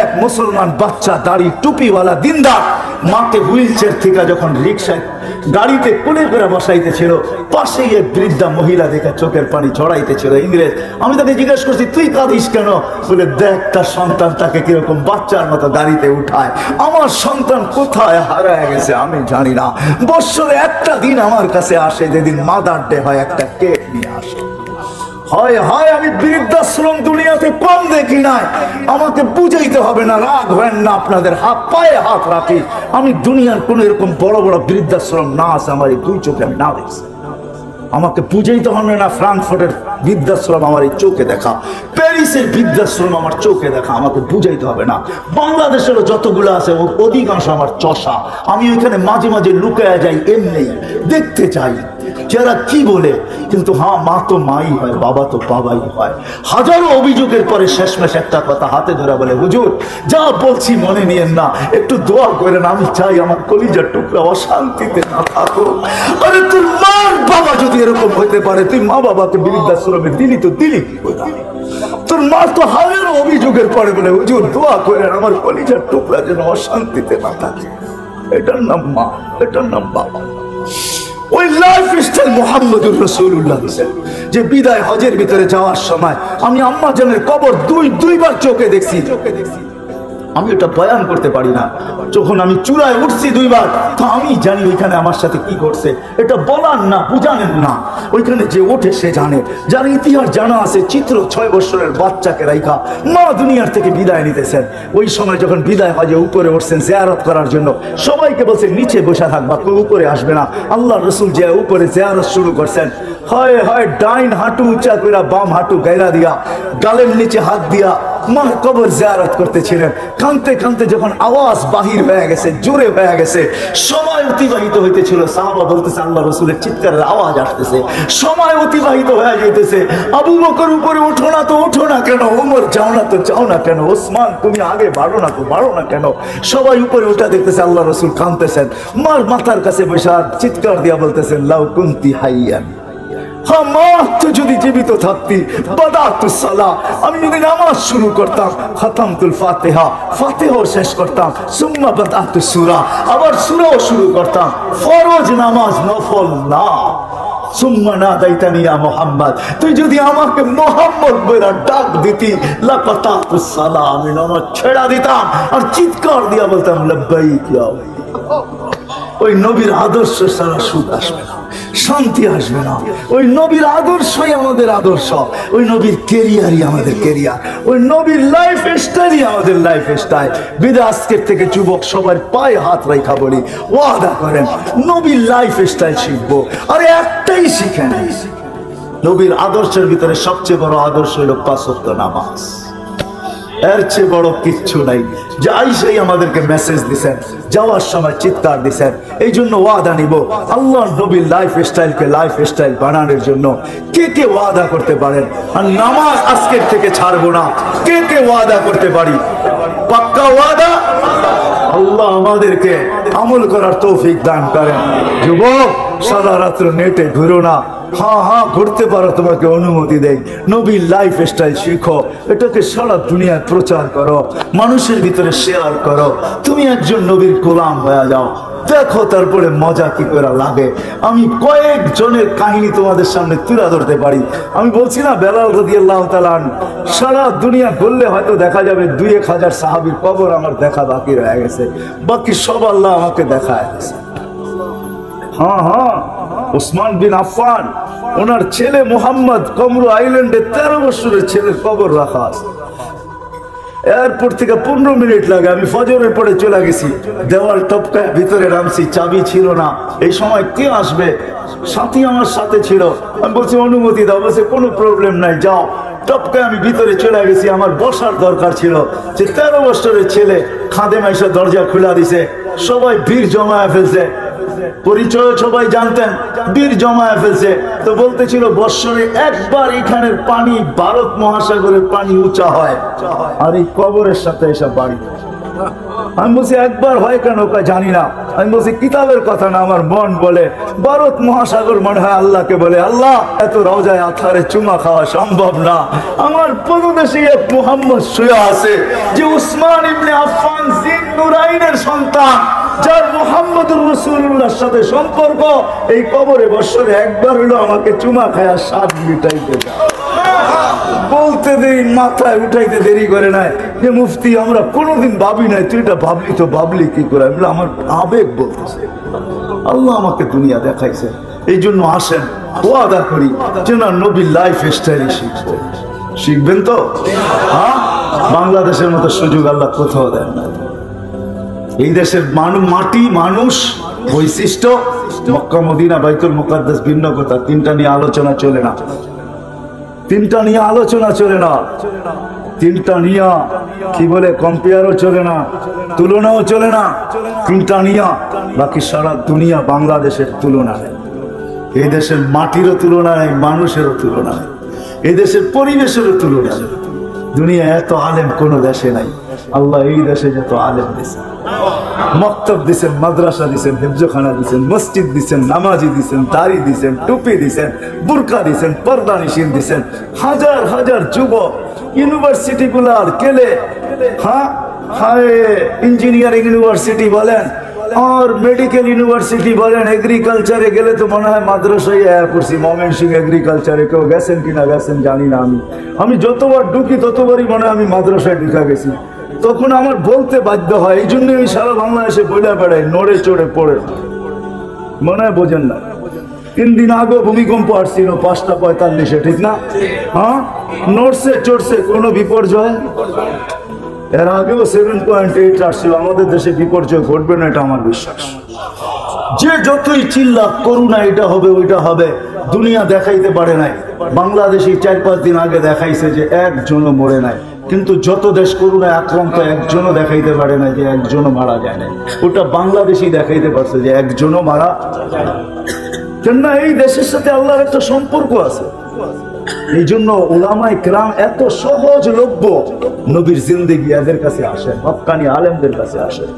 এক মুসলমান বাচ্চা, দাড়ি টুপিওয়ালা দিনদার, মাকে হুইল চেয়ার থেকে যখন রিক্সায় গাড়িতে কোলে করে বসাইতেছিল, পাশেই এক বৃদ্ধা মহিলা দেখে চোখের পানি ছড়াইতেছিল, ইংরেজ। আমি তাকে জিজ্ঞেস করছি, তুই কাঁদিস কেন? বলে, দেখ তার সন্তান তাকে কিরকম বাচ্চার মতো গাড়িতে উঠায়। আমার সন্তান কোথায় হারায় গেছে আমি জানি না। বছরে একটা দিন আমার কাছে আসে, যেদিন মাদার ডে হয়, একটা কেক নিয়ে আসে। হয় হয় আমি বৃদ্ধাশ্রম দুনিয়াতে কম দেখি নাই। আমাকে বুঝাইতে হবে না, রাগ হয় না, আপনাদের হাত পায়ে হাত রাখি। আমি দুনিয়ার কোন এরকম বড় বড় বৃদ্ধাশ্রম না আছে আমার এই 2 চোখে আমি না দেখছি। আমাকে বুঝাইতে হবে না, ফ্রাঙ্কফুর্টের বৃদ্ধাশ্রম আমার এই চোখে দেখা, প্যারিসের বৃদ্ধাশ্রম আমার চোখে দেখা, আমাকে বুঝাইতে হবে না। বাংলাদেশেরও যতগুলো আছে অধিকাংশ আমার চষা। আমি ওইখানে মাঝে মাঝে লুকায়া যাই, এমনি দেখতে চাই যারা কি বলে। কিন্তু হ্যাঁ, মা তো মাই হয়, বাবা তো বাবাই হয়। হাজারো অভিযোগের পরে শেষমেশ একটা কথা হাতে ধরে বলে, হুজুর যা বলছি মনে নিয়েন না, একটু দোয়া করেন। আমি চাই আমার কলিজার টুকরা অশান্তিতে না থাকো। আরে তোর মার বাবা যদি এরকম হইতে পারে, তুই মা বাবাকে বৃদ্ধাশ্রমে দিলি তো দিলি। তোর মা তো হাজারো অভিযোগের পরে বলে, হুজুর দোয়া করেন আমার কলিজার টুকরা যেন অশান্তিতে না থাকে। এটার নাম মা, এটার নাম বাবা। ওই লাইফস্টাইল মুহাম্মদুর রাসূলুল্লাহ যে বিদায় হজের ভিতরে যাওয়ার সময় আমি আম্মা জানের কবর দুইবার চোখে দেখছি। আমি এটা বয়ান করতে পারি না। যখন আমি চূড়ায় উঠছি 2 বার, তো আমি জানি ওইখানে আমার সাথে কি করছে। এটা বলার না, বুঝানেন না। ওইখানে যে ওঠে সে জানে, যার ইতিহাস জানা আছে। চিত্র 6 বছরের বাচ্চাকে রাইখা মা দুনিয়ার থেকে বিদায় নিতেছেন। ওই সময় যখন বিদায় হজে উপরে উঠছেন জিয়ারত করার জন্য, সবাইকে বলছে নিচে বসে থাকবা, কেউ উপরে আসবে না। আল্লাহ রসুল যে উপরে জিয়ারত শুরু করছেন, হয় হয় ডাইন হাঁটু উঁচা করে বাম হাঁটু গায়রা দিয়া, গালের নিচে হাত দিয়া মার কবর জিয়ারত করতেছিলেন। কানতে কানতে যখন আওয়াজ বাহির হয়ে গেছে, জোরে হয়ে গেছে, সময় অতিবাহিত হইতেছিল। সাহাবা বলতেছে আল্লাহ রসুলের চিৎকারের আওয়াজ আসতেছে, সময় অতিবাহিত হয়ে যাইতেছে। আবু বকর উপরে ওঠো না তো ওঠো না কেন, ওমর যাও না তো যাও না কেন, ওসমান তুমি আগে বাড়ো না তো বাড়ো না কেন। সবাই উপরে ওঠা দেখতেছে, আল্লাহ রসুল কানতেছেন। মার মাথার কাছে বসে চিৎকার দিয়া বলতেছেন, লাউ কুনতি হাইয়ান, যদি জীবিত থাকতি বাদাতুস সালাহ, আমি যদি নামাজ শুরু করতাম, খাতামতুল ফাতিহা, ফাতিহা শেষ করতাম, সুম্মা বাদাতুস সূরা, আবার সূরাও শুরু করতাম। ফরজ নামাজ, নফল না। সুম্মা নাদাইতানি ইয়া মুহাম্মদ, তুই যদি আমাকে মুহাম্মদ বলে ডাক দিতি, লাকাতাতুস সালাহ, আমি নামাজ ছেড়ে দিতাম আর চিৎকার দিয়া বলতাম লাব্বাইক ইয়া। ওই নবীর আদর্শ ছাড়া সুখ আসবে না, শান্তি আসবে না। ওই নবীর আদর্শই আমাদের আদর্শ, ওই নবীর কেরিয়ারই আমাদের কেরিয়ার, ওই নবীর লাইফ স্টাইলই আমাদের লাইফ স্টাইল। বিদায় আজকের থেকে যুবক সবার পায়ে হাত রেখা বলি, ওয়াদা করেন নবীর লাইফ স্টাইল শিখবো। আরে একটাই শিখেন, নবীর আদর্শের ভিতরে সবচেয়ে বড় আদর্শ হলো 5 ওয়াক্ত নামাজ। এর চেয়ে বড় কিচ্ছু নাই। যাই সেই আমাদেরকে মেসেজ দিছেন, যাওয়ার সময় চিৎকার দিছেন। এই জন্য ওয়াদা নিব আল্লাহর নবীর লাইফ স্টাইলকে লাইফ স্টাইল বানানোর জন্য। কে কে ওয়াদা করতে পারেন আর নামাজ আজকের থেকে ছাড়বো না? কে কে ওয়াদা করতে পারি? পাক্কা ওয়াদা। আল্লাহ আমাদেরকে আমল করার তৌফিক দান করেন। যুবক, সারা রাত্র নেটে ঘুরো না। হ্যাঁ হ্যাঁ ঘুরতে পারো, তোমাকে অনুমতি দেয়। নবীর লাইফ স্টাইল শিখো, এটাকে সারা দুনিয়ায় প্রচার করো, মানুষের ভিতরে শেয়ার করো। তুমি একজন নবীর গোলাম হয়ে যাও, দেখো তারপরে মজা কি করে লাগে। আমি কয়েকজনের কাহিনী তোমাদের সামনে তুলে ধরতে পারি। আমি বলছি না, বেলাল রাদিয়াল্লাহু তাআলা সারা দুনিয়া ঘুরলে হয়তো দেখা যাবে 2-1000 সাহাবীর কবর আমার দেখা বাকি রয়ে গেছে, বাকি সব আল্লাহ আমাকে দেখায় গেছে। হ্যাঁ হ্যাঁ, ওসমান বিন আফফান, ওনার ছেলে মোহাম্মদ কমরু আইল্যান্ডে 13 বছরের ছেলের কবর রাখা আছে। এয়ারপোর্ট থেকে 15 মিনিট লাগে। আমি ফজরের পরে চলে গেছি, দেওয়াল টপকায় ভিতরে নামছি, চাবি ছিল না। এই সময় কে আসবে? সাথী আমার সাথে ছিল। আমি বলছি অনুমতি দাও, বলছে কোনো প্রবলেম নাই, যাও। টপকায় আমি ভিতরে চলে গেছি। আমার বসার দরকার ছিল, যে 13 বছরের ছেলে খাদেম এসে দরজা খুলে দিছে। সবাই ভিড় জমায় ফেলছে, পরিচয় সবাই জানতেন, ভিড় জমায় ফেলছে। তো বলতেছিল বৎসরে একবার এখানের পানি ভারত মহাসাগরের পানি উঁচা হয়, আর এই কবরের সাথে এসব বাড়ি। আমি বলছি একবার হয় কেন জানি না। আমি বলছি কিতাবের কথা না, আমার মন বলে ভারত মহাসাগর মনে হয় আল্লাহকে বলে আল্লাহ এত রওজায় আথারে চুমা খাওয়া সম্ভব না। আমার পরদেশে এক মুহাম্মদ শুয়ে আছে যে উসমান ইবনে আফফান জিন নুরাইনের সন্তান, যার মুহাম্মদুর রাসূলুল্লাহর সাথে সম্পর্ক, এই কবরে বছরে একবার হলো আমাকে চুমা খায়া স্বাদ মিটাইতে বলতে দেরি, মাথায় উঠাইতে দেরি করে নাই যে মুফতি আমরা কোনোদিন ভাবি নাই, তুই এটা ভাবলি তো ভাবলি কি করে? আমার আবেগ বলতেছে আল্লাহ আমাকে দুনিয়া দেখাইছে, এই জন্য আসেন ওয়াদা করি যে না নবীর লাইফ স্টাইল শিখবো। শিখবেন তো? হ্যাঁ, বাংলাদেশের মতো সুযোগ আল্লাহ কোথাও দেন না। এই দেশের মাটি, মানুষ, বৈশিষ্ট্য, মক্কা মদিনা বাইতুল মুকাদ্দাস ভিন্ন কথা, তিনটা নিয়ে আলোচনা চলে না। তিনটা নিয়ে আলোচনা চলে না, তিনটা নিয়ে কি বলে কম্পেয়ারও চলে না, তুলনাও চলে না। তিনটা নিয়ে বাকি সারা দুনিয়া বাংলাদেশের তুলনা নেই। এই দেশের মাটিরও তুলনা নেই, মানুষেরও তুলনা নেই, এই দেশের পরিবেশেরও তুলনা নেই। দুনিয়া এত আলেম কোন দেশে নাই। আল্লাহ এই দেশে যত আলেম দিয়েছেন, মক্তব দিছেন, মাদ্রাসা দিছেন, হিফজখানা দিছেন, মসজিদ দিছেন, নামাজি দিছেন, দাড়ি দিছেন, টুপি দিছেন, বুরকা দিছেন, পর্দা নিশিন দিছেন, হাজার হাজার যুবক ইউনিভার্সিটি গুলার কেলে, হ্যাঁ হায় ইঞ্জিনিয়ারিং ইউনিভার্সিটি বলেন আর মেডিকেল ইউনিভার্সিটি বলেন, এগ্রিকালচারে গেলে তো মনে হয় মাদ্রাসায় পড়ছি। ময়মনসিংহ এগ্রিকালচারে কেউ গেছেন কিনা গেছেন জানি না। আমি যতবার ঢুকি ততবারই মনে হয় আমি মাদ্রাসায় ঢুকা গেছি। তখন আমার বলতে বাধ্য হয়, এই জন্য আমি সারা বাংলাদেশে বইলা বেড়াই, নড়ে চড়ে পড়ে। মনে হয় বোঝেন না, 3 দিন আগে ভূমিকম্প আসছিল 5:45, ঠিক না? হ্যাঁ, নড়ছে চড়ছে কোনো বিপর্যয়? এর আগেও 7.8 আসছিল। আমাদের দেশে বিপর্যয় ঘটবে না এটা আমার বিশ্বাস। যে যতই চিল্লা করুণা এটা হবে ওইটা হবে, দুনিয়া দেখাইতে পারে নাই। বাংলাদেশে 4-5 দিন আগে দেখাইছে যে একজনও মরে নাই, কিন্তু যত দেশ করুণায় আক্রান্ত একজনও দেখাইতে পারে না যে একজনও মারা যায় না। ওটা বাংলাদেশই দেখাইতে পারছে যে একজনও মারা যায় না। কেননা এই দেশের সাথে আল্লাহর একটা সম্পর্ক আছে। এই জন্য উলামায়ে কেরাম এত সহজলভ্য, নবীর জিন্দেগি এদের কাছে আসেন, হক্কানি আলেমদের কাছে আসেন,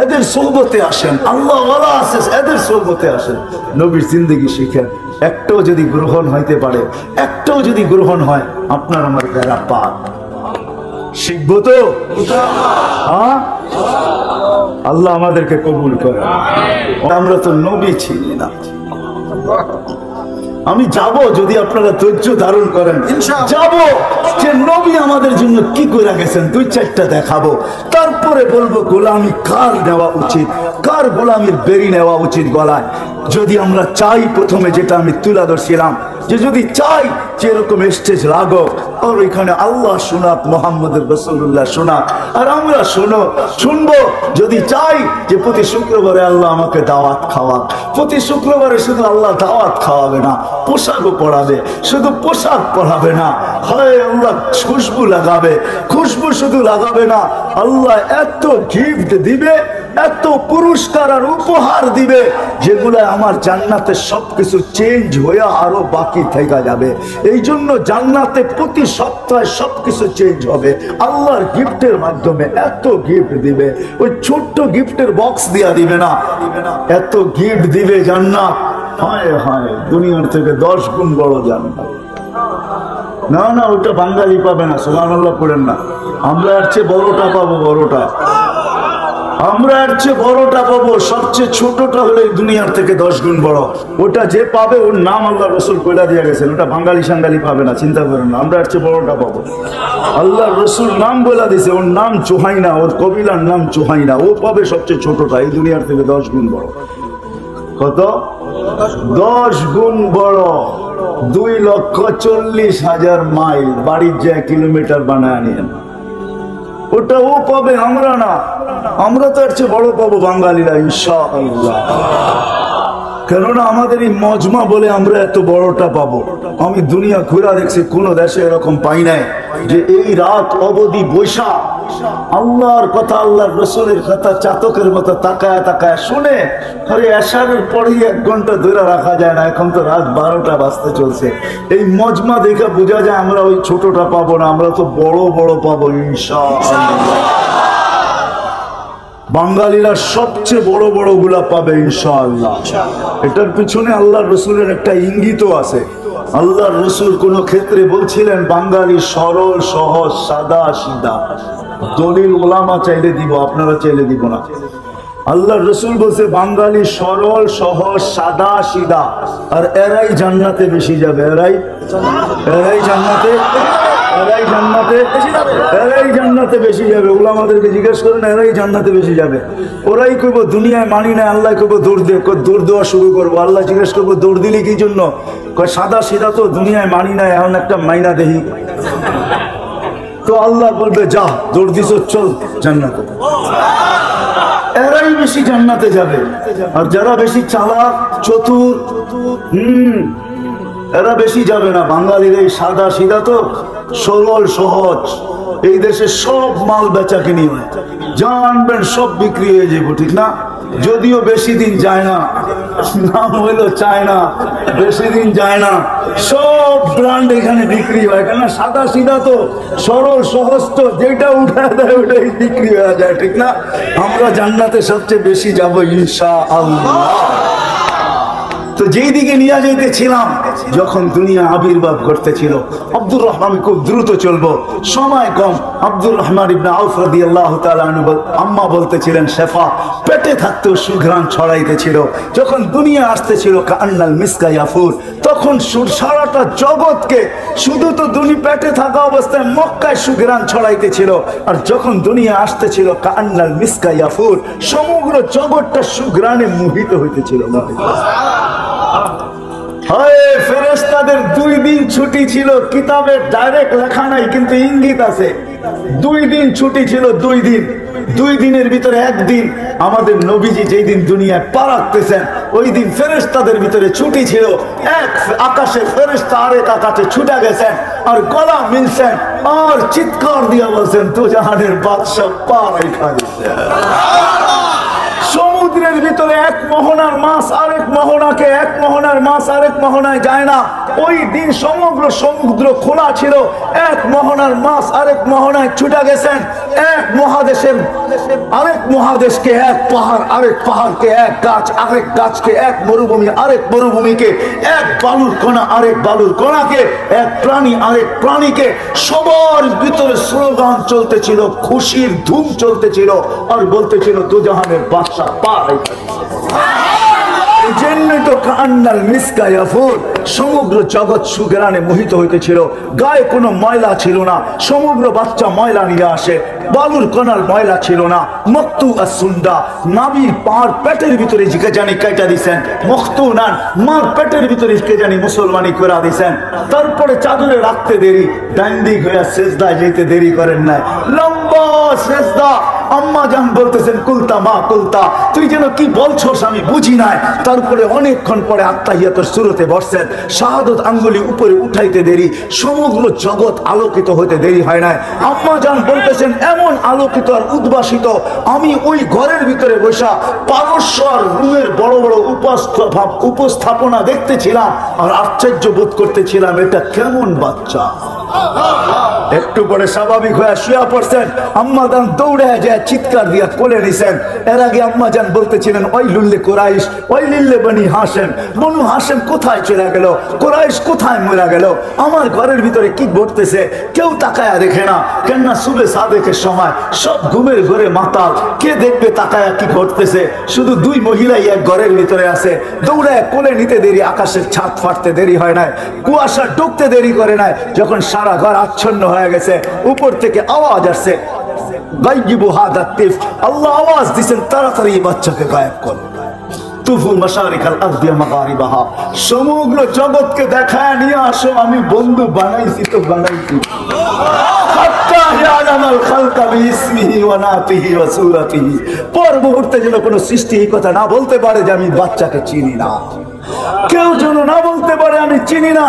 এদের সোহবতে আসেন, আল্লাহ ওয়ালা আছে এদের সোহবতে আসেন, নবীর জিন্দেগি শিখেন। একটাও যদি গ্রহণ হইতে পারে, একটাও যদি গ্রহণ হয়, আপনার আমার বেড়া পাক। শিখবো তো? হ্যাঁ, আল্লাহ আমাদেরকে কবুল করে। আমরা তো নবী চিনি না। আমি যাব যদি আপনারা ধৈর্য ধারণ করেন, যাব যে নবী আমাদের জন্য কি করে গেছেন 2-4টা দেখাবো, তারপরে বলবো গোলামি কার নেওয়া উচিত, কার গোলামির বেরি নেওয়া উচিত গলায়। যদি আমরা চাই, প্রথমে যেটা আমি তুলে ধরছিলাম, যে যদি চাই যে এরকম স্টেজ লাগো আর এখানে আল্লাহ শোনাক, মোহাম্মদুর রাসূলুল্লাহ শোনাক, আর আমরা শুনবো। যদি চাই যে প্রতি শুক্রবারে আল্লাহ আমাকে দাওয়াত খাওয়াক, প্রতি শুক্রবারে শুধু আল্লাহ দাওয়াত খাওয়াবে না, পোশাকও পরাবে, শুধু পোশাক পরাবে না, হয় আল্লাহ খুশবু লাগাবে, খুশবু শুধু লাগাবে না, আল্লাহ এত গিফট দিবে, এত পুরস্কার আর উপহার দিবে, যেগুলো আমার জান্নাতে সবকিছু চেঞ্জ হয়ে আরো বাকি থেকে যাবে। এই জন্য জান্নাতে প্রতি সপ্তাহে সবকিছু চেঞ্জ হবে আল্লাহর গিফটের মাধ্যমে। এত গিফট দিবে, ওই ছোট্ট গিফটের বক্স দিয়া দিবে না, এত গিফট দিবে জান্নাত, হায় হায় দুনিয়ার থেকে 10 গুণ বড় জান্নাত। না না, ওটা বাঙালি পাবে না, সুবহানাল্লাহ পড়েন না। আমরা এর চেয়ে বড়টা পাবো, বড়টা আমরা এর চেয়ে বড়টা পাবো। সবচেয়ে ছোটটা হলে দুনিয়ার থেকে 10 গুণ বড়। ওটা যে পাবে ওর নাম আল্লাহ রসুল কইরা দিয়ে গেছেন, ওটা বাঙালি সাঙ্গালি পাবে না, চিন্তা করেন না। আমরা এর চেয়ে বড়টা পাবো। আল্লাহ রসুল নাম বলে দিছে, ওর নাম চোহাইনা, ওর কবিলার নাম চোহাইনা, ও পাবে সবচেয়ে ছোটটা, এই দুনিয়ার থেকে 10 গুণ বড়। কত? 10 গুণ বড়। 2,40,000 মাইল বাড়ির যায় কিলোমিটার বানায় নিয়েন, ওটা ও পাবে, আমরা না। আমরা তো এর চেয়ে বড় পাবো বাঙালিরা ইনশাআল্লাহ। কেননা আমাদের এই মজমা বলে আমরা এত বড়টা পাবো। আমি দুনিয়া ঘুরা দেখছি, কোন দেশে এরকম পাই নাই যে এই রাত অবধি বৈশা আল্লাহর কথা, আল্লাহর রসুলের কথা চাতকের মতো তাকায় তাকায় শুনে, আরে এশারের পরেই 1 ঘন্টা ধরে রাখা যায় না। এখন তো রাত 12টা বাজতে চলছে। এই মজমা দেখে বোঝা যায় আমরা ওই ছোটটা পাবো না, আমরা তো বড় বড় পাবো ইনশাআল্লাহ। বাঙালিরা সবচেয়ে বড় বড় গুলা পাবে ইনশাআল্লাহ। এটার পিছনে আল্লাহর রসুলের একটা ইঙ্গিতও আছে। আল্লাহর রসুল কোন ক্ষেত্রে বলছিলেন বাঙালি সরল সহজ সাদা সিধা। দলিল ওলামা চাইলে দিব, আপনারা চাইলে দিব না। আল্লাহর রসুল বলছে বাঙালি সরল সহজ সাদা সিধা, আর এরাই জান্নাতে বেশি যাবে। এরাই জান্নাতে বেশি যাবে। ওলামাদেরকে জিজ্ঞেস করেন, এরাই জান্নাতে বেশি যাবে। ওরাই কইব দুনিয়ায় মানি না, আল্লাহ কইব দৌড় দে, দৌড় দেওয়া শুরু করবো। আল্লাহ জিজ্ঞেস করবো দৌড় দিলি কি জন্য? কয় সাদা সিধা তো দুনিয়ায় মানি না, এখন একটা মাইনা দেহি। তো আল্লাহ বলবে যা দৌড় দিস, চল জান্নাতে। এরাই বেশি জান্নাতে যাবে। আর যারা বেশি চালাক চতুর, এরা বেশি যাবে না। বাঙালির এই সাদা সিধা তো সরল সহজ। এই দেশে সব মাল বেচা কিনি হয়, জানবেন সব বিক্রি হয়ে যাবো, ঠিক না? যদিও বেশি দিন যায় না, নাম হইলো চায়না, বেশি দিন যায় না, সব ব্র্যান্ড এখানে বিক্রি হয়। কেন? সাদা সিধা তো সরল সহজ, তো যেটা উঠে দেয় ওটাই বিক্রি হয়ে যায়, ঠিক না? আমরা জান্নাতে সবচেয়ে বেশি যাবো ইনশাআল্লাহ। তো যেই দিকে নিয়ে যেতেছিলাম, যখন দুনিয়া আবির্ভাব করতেছিল, আব্দুর রহমান খুব দ্রুত চলবো, সময় কম। আব্দুর রহমান ইবনে আউফ রাদিয়াল্লাহু তাআলা আনহু আম্মা বলতেছিলেন শেফা পেটে থাকতেও সুঘ্রাণ ছড়াইতেছিল। যখন দুনিয়া আসতেছিল কান্নাল মিসকা ইয়াফুর, তখন সারাটা জগৎকে, শুধু তো পেটে থাকা অবস্থায় মক্কায় সুঘ্রাণ ছড়াইতেছিল, আর যখন দুনিয়া আসতেছিল কান্নাল মিসকা ইয়াফুর, সমগ্র জগৎটা সুঘ্রাণে মোহিত হইতেছিল। ফেরেশতাদের 2 দিন ছুটি ছিল, কিতাবে ডাইরেক্ট লেখা নাই কিন্তু ইঙ্গিত আছে। 2 দিন ছুটি ছিল, 2 দিনের ভিতরে একদিন আমাদের নবীজি যেই দিন দুনিয়ায় পা রাখতেছেন, ওই দিন ফেরেশতাদের ভিতরে ছুটি ছিল। এক আকাশে ফেরেশতা আরেক আকাশে ছুটে গেছেন, আর গলা মিলছেন, আর চিৎকার দিয়ে বলছেন তো জাহানের বাদশা পা রেখা দিচ্ছে। সমুদ্রের ভিতরে এক মোহনার মাছ আরেক মোহনাকে, এক মোহনার মাছ আরেক মোহনায় যায় না। ওই দিন সমগ্র সমুদ্র খোলা ছিল, এক মোহনার মাছ আরেক মোহনায় ছুটে গেছেন। এক মহাদেশের আরেক মহাদেশকে, এক পাহাড় আরেক পাহাড়কে, এক গাছ আরেক গাছকে, এক মরুভূমি আরেক মরুভূমিকে, এক বালুর কণা আরেক বালুর কণাকে, এক প্রাণী আরেক প্রাণীকে। সবার ভিতরে স্লোগান চলতেছিল, খুশির ধুম চলতেছিল, আর বলতেছিল দুজাহানের বাদশা পা রেখা দিয়েছে। এই জন্যই তো কান্নাল মিসকা ইয়াফুর, সমগ্র জগৎ সুঘ্রাণে মোহিত হইতেছিল। গায়ে কোনো ময়লা ছিল না, সমগ্র বাচ্চা ময়লা নিয়ে আসে। বালুর কণার ময়লা ছিল না। মক্তু আসুন্দা, নাবির পার পেটের ভিতরে জিকে জানি কাইটা দিছেন। মখতুনান, মার পেটের ভিতরে জিকে জানি মুসলমানি করে দিছেন। তারপরে চাদরে রাখতে দেরি, ডান্ডি হইয়া সেজদায় যেতে দেরি করেন নাই, লম্বা সেজদা। আম্মা জান বলতেছেন কুলতা মা কুলতা, তুই যেন কি বলছস আমি বুঝি নাই। তারপরে অনেকক্ষণ পরে আত্তাহিয়াতুর সূরাতে বসছেন, শাহাদত আঙ্গুলি উপরে উঠাইতে দেরি, সমগ্র জগৎ আলোকিত হতে দেরি হয় নাই। আম্মা জান বলতেছেন এমন আলোকিত আর উদ্ভাসিত, আমি ওই ঘরের ভিতরে বসা পারস্য আর রুমের বড় বড় উপস্থাপনা দেখতেছিলাম, আর আশ্চর্য বোধ করতেছিলাম এটা কেমন বাচ্চা। একটু পরে স্বাভাবিক হয়ে শুয়ে পড়ছেন। আম্মা জান দৌড়ে যায় চিৎকার দিয়া কোলে নিছেন। এর আগে আম্মা জান বলতেছিলেন ওই লুল্লে কুরাইশ, ওই লিল্লে বনি হাসেম, বনু হাসেম কোথায় চলে গেল, কুরাইশ কোথায় মরে গেল, আমার ঘরের ভিতরে কি ঘটতেছে কেউ তাকায়া দেখে না। কেননা সুবে সাদেকের সময় সব ঘুমের ঘরে মাতাল, কে দেখবে তাকায়া কি ঘটতেছে। শুধু 2 মহিলাই এক ঘরের ভিতরে আছে। দৌড়ে কোলে নিতে দেরি, আকাশের ছাদ ফাটতে দেরি হয় নাই, কুয়াশা ঢুকতে দেরি করে নাই। যখন সারা ঘর আচ্ছন্ন হয়ে গেছে, উপর থেকে আওয়াজ আসছে, গায়িবু হাদা তিফ, আল্লাহ আওয়াজ দিবেন তাড়াতাড়ি বাচ্চাকে গায়েব কর। তুফু মাশারিকাল আরদি মাগারিবাহা, সমগ্র জগৎকে দেখায় নিয়ে আসো আমি বন্ধু বানাইছি তো বানাইছি। হাত্তা ইয়ালামাল খালকা বিইসমিহি ওয়া নাতিহি ওয়া সূরাতিহি, পর মুহূর্তে যেন কোনো সৃষ্টি এই কথা না বলতে পারে যে আমি বাচ্চাকে চিনি না। কেউ যেন না বলতে পারে আমি চিনি না,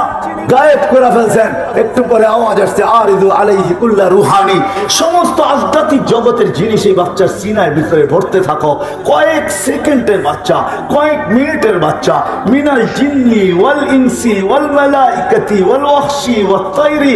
গায়েব করে ফেলছেন। একটু পরে আওয়াজ আসছে আরিদু আলাইহি কুল্লা রুহানি, সমস্ত আধ্যাত্মিক জগতের জিনিস এই বাচ্চার সিনার ভিতরে ভরতে থাকো। কয়েক সেকেন্ডের বাচ্চা, কয়েক মিনিটের বাচ্চা, মিনাল জিন্নি ওয়াল ইনসি ওয়াল মালাইকাতি ওয়াল ওয়াহশি ওয়াত তায়রি,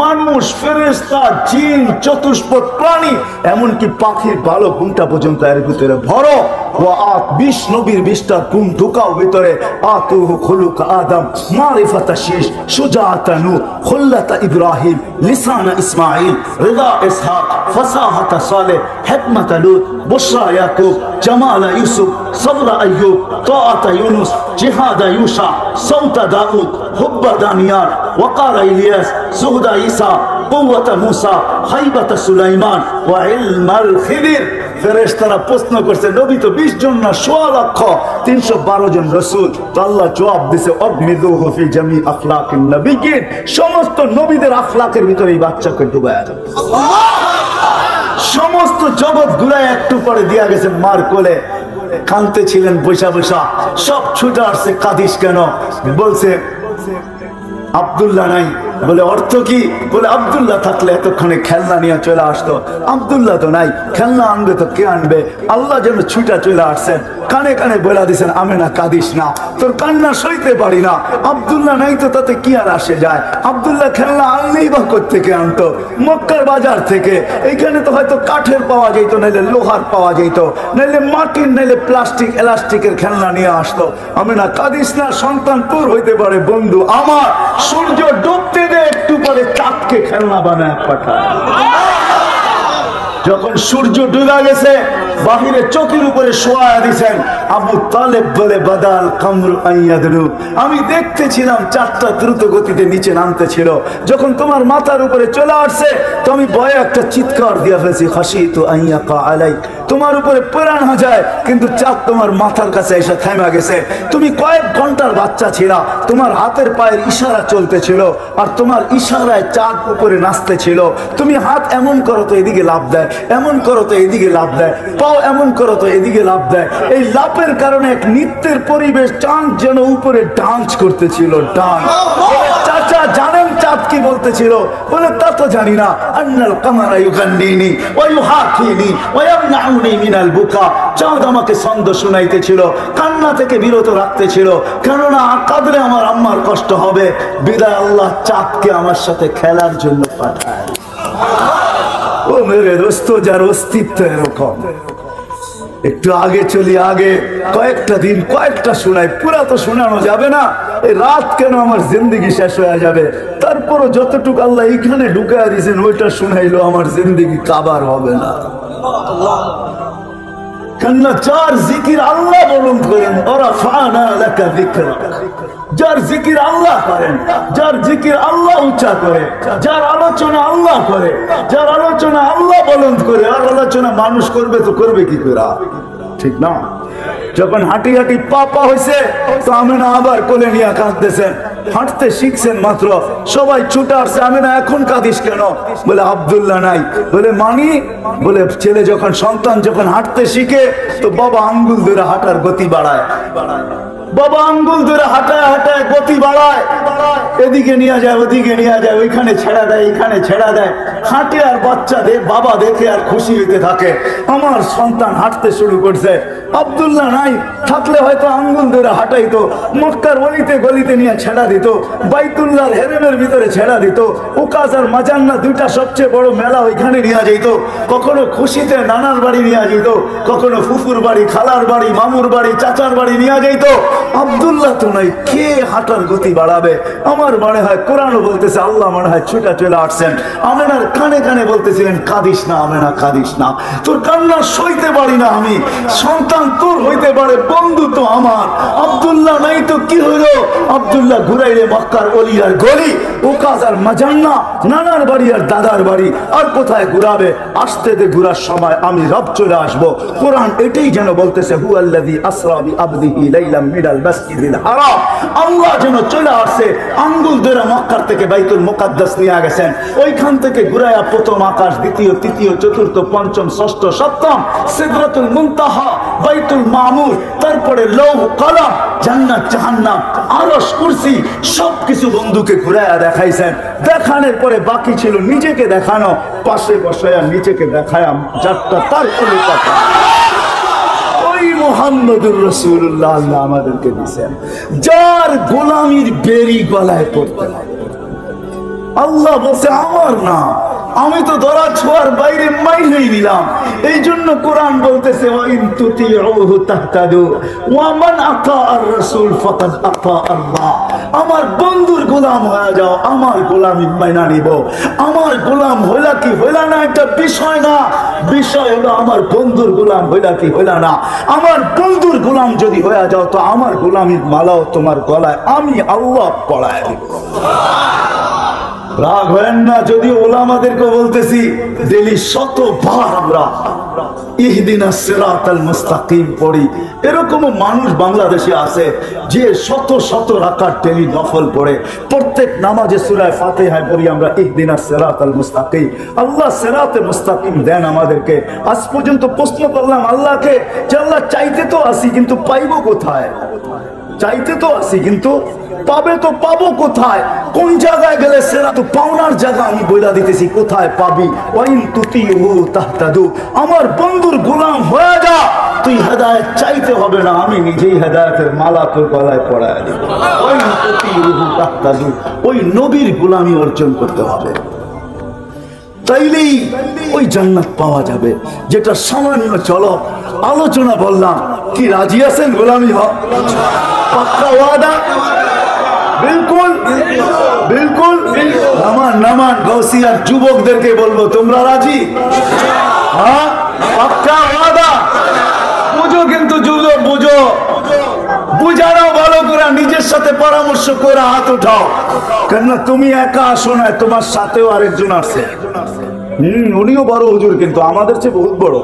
মানুষ, ফেরেশতা, জিন, চতুষ্পদ প্রাণী, এমনকি পাখির ভালো ঘুমটা পর্যন্ত এর ভিতরে ভরো। ওয়াত 20 নবীর 20টা গুণ ঢুকাও ভিতরে। আতুহু খুলুক আদম, মারিফাতা শীশ, শুজাআতা নূহ, খুল্লাতা ইব্রাহিম, লিসানা ইসমাঈল, রিদা ইসহাক, ফাসাহাতা সালেহ, হিকমাতা লূত, বুশরা ইয়াকুব, জামালা ইউসুফ, সবরা আইয়ুব, তাআতা ইউনুস, জিহাদা ইউশা, সাউতা দাউদ, হুব্বা দানিয়ার, ওয়াকারা ইলিয়াস, সুহদা ঈসা, কুওয়াতা মূসা, হাইবাতা সুলাইমান, ওয়া ইলমাল খিদির। ফেরেশতারা প্রশ্ন করছে নবী তো 20 জন না 1.5 লক্ষ, 312 জন রাসূল। তো আল্লাহ জবাব দিয়েছে অগমিদুহু ফি জামি আখলাকিন নবিয়্যিন, সমস্ত নবীদের আখলাকের ভিতরে এই বাচ্চাকে ডুবায়া দাও। সমস্ত জগৎ ঘুরায় একটু পরে দিয়া গেছে মার কোলে, কাঁদতে ছিলেন বৈশা বৈশা, সব ছুটে আসছে। কাঁদিস কেন? বলছে আব্দুল্লাহ নাই। বলে অর্থ কি? বলে আব্দুল্লাহ থাকলে এতক্ষণে খেলনা নিয়ে চলে আসতো, আব্দুল্লাহ তো নাই, খেলনা আনবে তো কে আনবে? আল্লাহ যেন ছুটা চলে আসছেন, কানে কানে বলে দিয়েছেন আমেনা কাঁদিস না, তোর কান্না সইতে পারি না। আব্দুল্লাহ নাই তো তাতে কি আর আসে যায়? আব্দুল্লাহ খেলনা আনলেই বা কোত্থেকে আনতো? মক্কার বাজার থেকে। এইখানে তো হয়তো কাঠের পাওয়া যেত, নাইলে লোহার পাওয়া যেত, নাইলে মাটির, নাইলে প্লাস্টিক এলাস্টিকের খেলনা নিয়ে আসতো। আমেনা কাঁদিস না, সন্তান তোর হইতে পারে বন্ধু আমার। সূর্য ডুবতে দে, একটু পরে চাঁদকে খেলনা বানায় পাঠায়। যখন সূর্য ডুবে গেছে, বাহিরে চোখের উপরে শোয়া দিয়েছেন। আবু তালেব বলে বাদাল কামরু আইয়াদরু, আমি দেখতেছিলাম চাঁদটা দ্রুত গতিতে নিচে নামতে ছিল। যখন তোমার মাথার উপরে চলে আসছে তো আমি ভয়ে একটা চিৎকার দিয়ে ফেলছি, খাশিতু আইয়াকা আলাই, তোমার উপরে পড়া না যায়, কিন্তু চাঁদ তোমার মাথার কাছে এসে থেমে গেছে। তুমি কয়েক ঘন্টার বাচ্চা ছিলা, তোমার হাতের পায়ের ইশারা চলতেছিল, আর তোমার ইশারায় চাঁদ উপরে নাচতে ছিল। তুমি হাত এমন করো তো এদিকে লাফ দেয়, এমন করো তো এদিকে লাফ দেয়, পাও এমন করো তো এদিকে লাফ দেয়। এই লাফের কারণে এক নৃত্যের পরিবেশ, চাঁদ যেন উপরে ডান্স করতেছিল। ডান্স। চাচা জানেন চাঁদ কি বলতেছিল? বলে তা তো জানি না। আন্নাল কামারা ইউগান্নিনি ওয়া ইউহাকিনি ওয়া ইয়ামনাউনি মিনাল বুকা, চাঁদ আমাকে ছন্দ শুনাইতেছিল, কান্না থেকে বিরত রাখতেছিল, কেননা কাঁদলে আমার আম্মার কষ্ট হবে। বিদায় আল্লাহ চাঁদকে আমার সাথে খেলার জন্য পাঠায়। ও মেরে দোস্ত, যার অস্তিত্ব এরকম। একটু আগে চলি, আগে কয়েকটা দিন কয়েকটা শোনাই, পুরা তো শোনানো যাবে না। এই রাত কেন আমার জিন্দগি শেষ হয়ে যাবে, তারপরও যতটুকু আল্লাহ এইখানে ঢুকায় দিয়েছেন ওইটা শোনাইলো আমার জিন্দগি কাবার হবে না। কেননা যার জিকির আল্লাহ বলুন করেন, ওরা ফানা লাকা যিকরাক, যার জিকির আল্লাহ করেন, যার জিকির আল্লাহ উচ্চার করে, যার আলোচনা আল্লাহ করে, যার আলোচনা আল্লাহ বলন্দ করে, আর আলোচনা মানুষ করবে তো করবে কি করে? ঠিক না? যখন হাঁটি হাঁটি পা হয়েছে তো আমেনা আবার কোলে নিয়ে কাঁদতেছেন। হাঁটতে শিখছেন মাত্র, সবাই ছুটে আসছে। আমেনা এখন কাঁদিস কেন? বলে আব্দুল্লাহ নাই। বলে মানি? বলে ছেলে যখন, সন্তান যখন হাঁটতে শিখে তো বাবা আঙ্গুল ধরে হাঁটার গতি বাড়ায়, বাবা আঙ্গুল ধরে হাঁটায় হাঁটায় গতি বাড়ায়, এদিকে নিয়ে যায়, ওদিকে নিয়ে যায়, ওইখানে ছেড়া দেয়, এখানে ছেড়া দেয়, হাঁটে। আর বাচ্চা বাবা দেখে আর খুশি হইতে থাকে, আমার সন্তান হাঁটতে শুরু করছে। আব্দুল্লাহ নাই, থাকলে হয়তো আঙ্গুল ধরে হাঁটাইতো, মক্কার অলিতে গলিতে নিয়ে ছেড়া দিত, বাইতুল্লাহর হেরেমের ভিতরে ছেড়া দিত, উকাস আর মাজান্না দুইটা সবচেয়ে বড় মেলা, ওইখানে নিয়ে যেত। কখনো খুশিতে নানার বাড়ি নিয়ে যেত, কখনো ফুফুর বাড়ি, খালার বাড়ি, মামুর বাড়ি, চাচার বাড়ি নিয়ে যেত। আব্দুল্লাহ তো নাই, কে হাঁটার গতি বাড়াবে? আমার মনে হয় কোরআনও বলতেছে, আল্লাহ মনে হয় ছুটা চলে আসছেন। আমেনার কানে কানে বলতেছিলেন, কাঁদিস না আমেনা, কাঁদিস না, তোর কান্না সইতে পারি না আমি। সন্তান তোর হইতে পারে, বন্ধু তো আমার। আব্দুল্লাহ নাই তো কি হইল? আব্দুল্লাহ ঘুরাইলে মক্কার অলি আর গলি, ওকাজ আর মাজান্না, নানার বাড়ি আর দাদার বাড়ি, আর কোথায় ঘুরাবে? আসতে দে, ঘুরার সময় আমি রব চলে আসবো। কোরআন এটাই যেন বলতেছে, হুয়াল্লাযী আসরা বিআবদিহি লাইলাম মিনাল মাসজিদিল হারাম। আল্লাহ যেন চলে আসছে, আঙ্গুল ধরে মক্কার থেকে বাইতুল মুকাদ্দাস নিয়ে গেছেন, ওইখান থেকে ঘুরা ঘুরায়া প্রথম আকাশ, দ্বিতীয়, তৃতীয়, চতুর্থ, পঞ্চম, ষষ্ঠ, সপ্তম, সিদরাতুল মুনতাহা, বাইতুল মামুর, তারপরে লৌহ কলম, জান্নাত জাহান্নাম, আরশ, কুরসি, সবকিছু বন্ধুকে ঘুরায়া দেখাইছেন। দেখানোর পরে বাকি ছিল নিজেকে দেখানো, পাশে বসায়া নিজেকে দেখায়া যাত্রা তার কোনো কথা। ওই মুহাম্মদুর রাসূলুল্লাহ আল্লাহ আমাদেরকে দিয়েছেন, যার গোলামির বেরি গলায় পড়তে হবে। আল্লাহ বলছে আমার না, আমি তো ধরা ছোঁয়ার বাইরে মাইনেই নিলাম। এই জন্য কোরআন বলতেছে ওয়াইন তুতিউহু তাহতাদু ওয়া মান আতাআর রাসূল ফাকাদ আতা আল্লাহ। আমার বন্ধুর গোলাম হয়ে যাও, আমার গোলামি মাইনা নিব। আমার গোলাম হইলা কি হইলা না এটা বিষয় না, বিষয় হলো আমার বন্ধুর গোলাম হইলা কি হইলা না। আমার বন্ধুর গোলাম যদি হয়ে যাও তো আমার গোলামির মালাও তোমার গলায় আমি আল্লাহ পড়ায় দিব। রাগ হয় না যদি ওলামাদেরকে বলতেছি, ডেলি শতবার আমরা ইহদিনাস সিরাতাল মুস্তাকিম পড়ি। এরকম মানুষ বাংলাদেশে আছে যে শত শত রাকাত ডেলি নফল পড়ে। প্রত্যেক নামাজে সূরা ফাতিহায় পড়ি আমরা ইহদিনাস সিরাতাল মুস্তাকিম। আল্লাহ সিরাতে মুস্তাকিম দেন আমাদেরকে। আজ পর্যন্ত প্রশ্ন করলাম আল্লাহকে যে আল্লাহ চাইতে তো আসি কিন্তু পাইবো কোথায়? চাইতে তো আসি কিন্তু পাবে তো পাবো কোথায়? কোন জায়গায় গেলে সেরা তো পাওনার জায়গা আমি বইলা দিতেছি, কোথায় পাবি? ওয়াইন তুতিউহু তাহতাদু। আমার বন্ধুর গোলাম হয়ে যা, তুই হেদায়েত চাইতে হবে না, আমি নিজেই হেদায়েতের মালা তোর গলায় পরায় দেব। ওয়াইন তুতিউহু তাহতাদু। ওই নবীর গোলামি অর্জন করতে হবে, তাইলেই ওই জান্নাত পাওয়া যাবে। যেটা সামান্য চলো আলোচনা বললাম, কি রাজি আছেন গোলামি হক? পাক্কা ওয়াদা? বিলকুল বিলকুল। নামান নামান গৌসিয়ার যুবকদেরকে বলবো তোমরা রাজি? হ্যাঁ, পাক্কা ওয়াদা? বুঝো কিন্তু যুবক, বুঝো, বুঝানো ভালো করে, নিজের সাথে পরামর্শ করে হাত উঠাও। কেননা তুমি একা আসো না, তোমার সাথেও আরেকজন আছে। উনিও বড় হুজুর কিন্তু আমাদের চেয়ে বহুত বড়।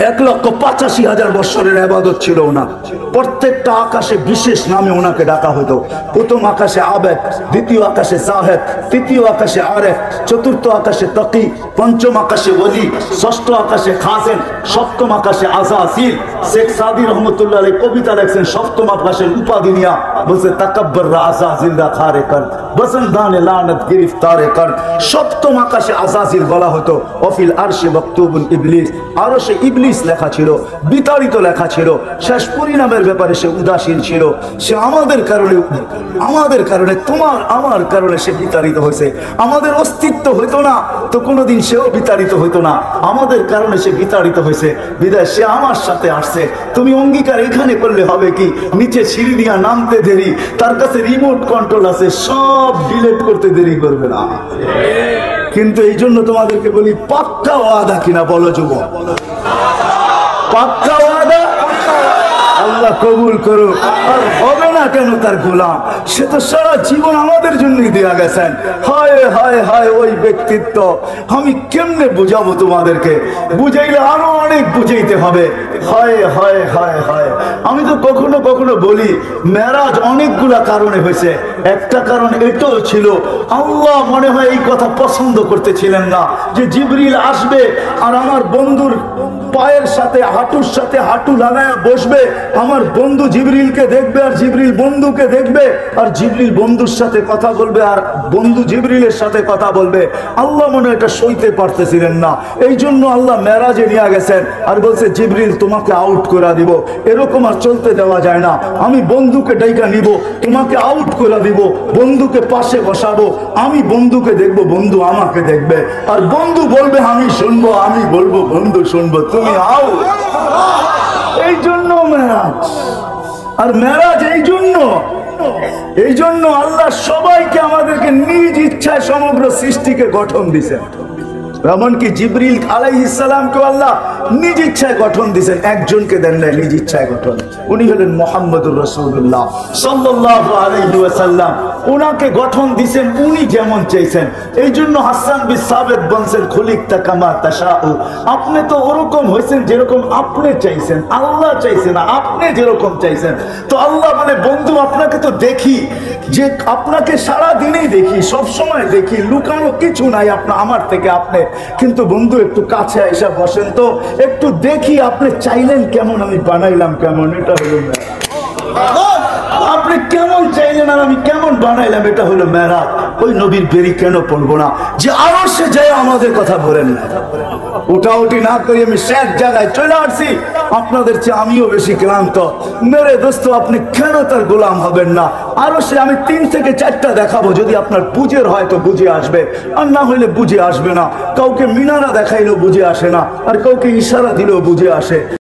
1,85,000 বছরের ইবাদত ছিল ওনার। প্রত্যেকটা আকাশে বিশেষ নামে ওনাকে ডাকা হতো। প্রথম আকাশে আবেদ, দ্বিতীয় আকাশে জাহেদ, তৃতীয় আকাশে আরেফ, চতুর্থ আকাশে তাকি, পঞ্চম আকাশে ওলি, ষষ্ঠ আকাশে খাসেন, সপ্তম আকাশে আযাসিল। শেখ সাদি রহমতুল্লাহ আলাইহি কবিতা লেখছেন সপ্তম আকাশের উপাধি নিয়া, বলছে তাকাব্বার আযাসিল দা খারে কর বসন্দানে লানত গিরফতারে কর। সপ্তম আকাশে আযাসিল বলা হতো। অফিল আরশে মাকতুবুন ইবলিস, আরশে ইবলিস লেখা ছিল, বিতাড়িত লেখা ছিল। শেষ পরিণামের ব্যাপারে সে উদাসীন ছিল। সে আমাদের কারণে তোমার আমার কারণে সে বিতাড়িত হয়েছে। আমাদের অস্তিত্ব হইতো না তো কোনোদিন সেও বিতাড়িত হইতো না। আমাদের কারণে সে বিতাড়িত হয়েছে, বিদায় সে আমার সাথে আসছে। তুমি অঙ্গীকার এখানে করলে হবে কি, নিচে সিঁড়ি দিয়া নামতে দেরি, তার কাছে রিমোট কন্ট্রোল আছে, সব ডিলিট করতে দেরি করবে না। কিন্তু এই জন্য তোমাদেরকে বলি পাক্কা ওয়াদা কিনা বলো যুবক? পাক্কা ওয়াদা? আল্লাহ কবুল করুক। আর হবে না কেন তার গোলাম? সে তো সারা জীবন আমাদের জন্যই দেয়া গেছেন। হায় হায় হায় ওই ব্যক্তিত্ব আমি কেমনে বুঝাবো তোমাদেরকে? বুঝাইলে আরো অনেক বুঝাইতে হবে। হায় হায় হায় হায়। আমি তো কখনো কখনো বলি মেরাজ অনেকগুলা কারণে হয়েছে। একটা কারণ এটাও ছিল, আল্লাহ মনে হয় এই কথা পছন্দ করতেছিলেন না যে জিবরিল আসবে আর আমার বন্ধুর পায়ের সাথে হাঁটুর সাথে হাঁটু লাগায়া বসবে, আমার বন্ধু জিবরিলকে দেখবে আর জিবরিল বন্ধুকে দেখবে, আর জিবরিল বন্ধুর সাথে কথা বলবে আর বন্ধু জিবরিলের সাথে কথা বলবে। আল্লাহ মনে এটা সইতে পারতেছিলেন না, এই জন্য আল্লাহ মেরাজে নিয়ে গেছেন আর বলছে জিবরিল তোমাকে আউট করে দিব। এরকম আর চলতে দেওয়া যায় না। আমি বন্ধুকে ডাইকা নিব, তোমাকে আউট করে দিব, বন্ধুকে পাশে বসাবো, আমি বন্ধুকে দেখবো, বন্ধু আমাকে দেখবে, আর বন্ধু বলবে আমি শুনবো, আমি বলবো বন্ধু শুনবো, তুমি আউট। এই জন্য মেরাজ। আর মেরাজ এই জন্য আল্লাহ সবাইকে আমাদেরকে নিজ ইচ্ছায় সমগ্র সৃষ্টিকে গঠন দিয়েছেন। এমনকি জিবরিল আলাইহিস সালামকে আল্লাহ নিজ ইচ্ছায় গঠন দিয়েছেন, একজনকে দেন নাই নিজ ইচ্ছায় গঠন। উনি হলেন মুহাম্মদুর রাসূলুল্লাহ সাল্লাল্লাহু আলাইহি ওয়াসাল্লাম। উনাকে গঠন দিছেন উনি যেমন চাইছেন। এই জন্য হাসান বিন সাবিত বলছেন খুলিকতা কামা তাশাউ, আপনি তো ওরকম হয়েছেন যেরকম আপনি চাইছেন, আল্লাহ চাইছেন আপনি যেরকম চাইছেন। তো আল্লাহ বলে বন্ধু আপনাকে তো দেখি, যে আপনাকে সারা দিনেই দেখি, সব সময় দেখি, লুকানো কিছু নাই আপনার আমার থেকে আপনি, কিন্তু বন্ধু একটু কাছে এসে বসেন তো, একটু দেখি আপনি চাইলেন কেমন, আমি বানাইলাম কেমন। এটা হলো আপনি কেমন চাইলেন আর আমি কেমন বানাইলাম, এটা হলো মেরাজ। ওই নবীর বেরি কেন পড়বো না যে আরো সে যায় আমাদের কথা বলেন না, উঠাউঠি না করি আমি শেষ জায়গায় চলে আসছি। আপনাদের চেয়ে আমিও বেশি ক্লান্ত। মেরে দোস্ত আপনি কেন তার গোলাম হবেন না? আরো সে আমি 3 থেকে 4টা দেখাবো, যদি আপনার বুঝের হয় তো বুঝে আসবে, আর না হইলে বুঝে আসবে না। কাউকে মিনারা দেখাইলেও বুঝে আসে না, আর কাউকে ইশারা দিলেও বুঝে আসে।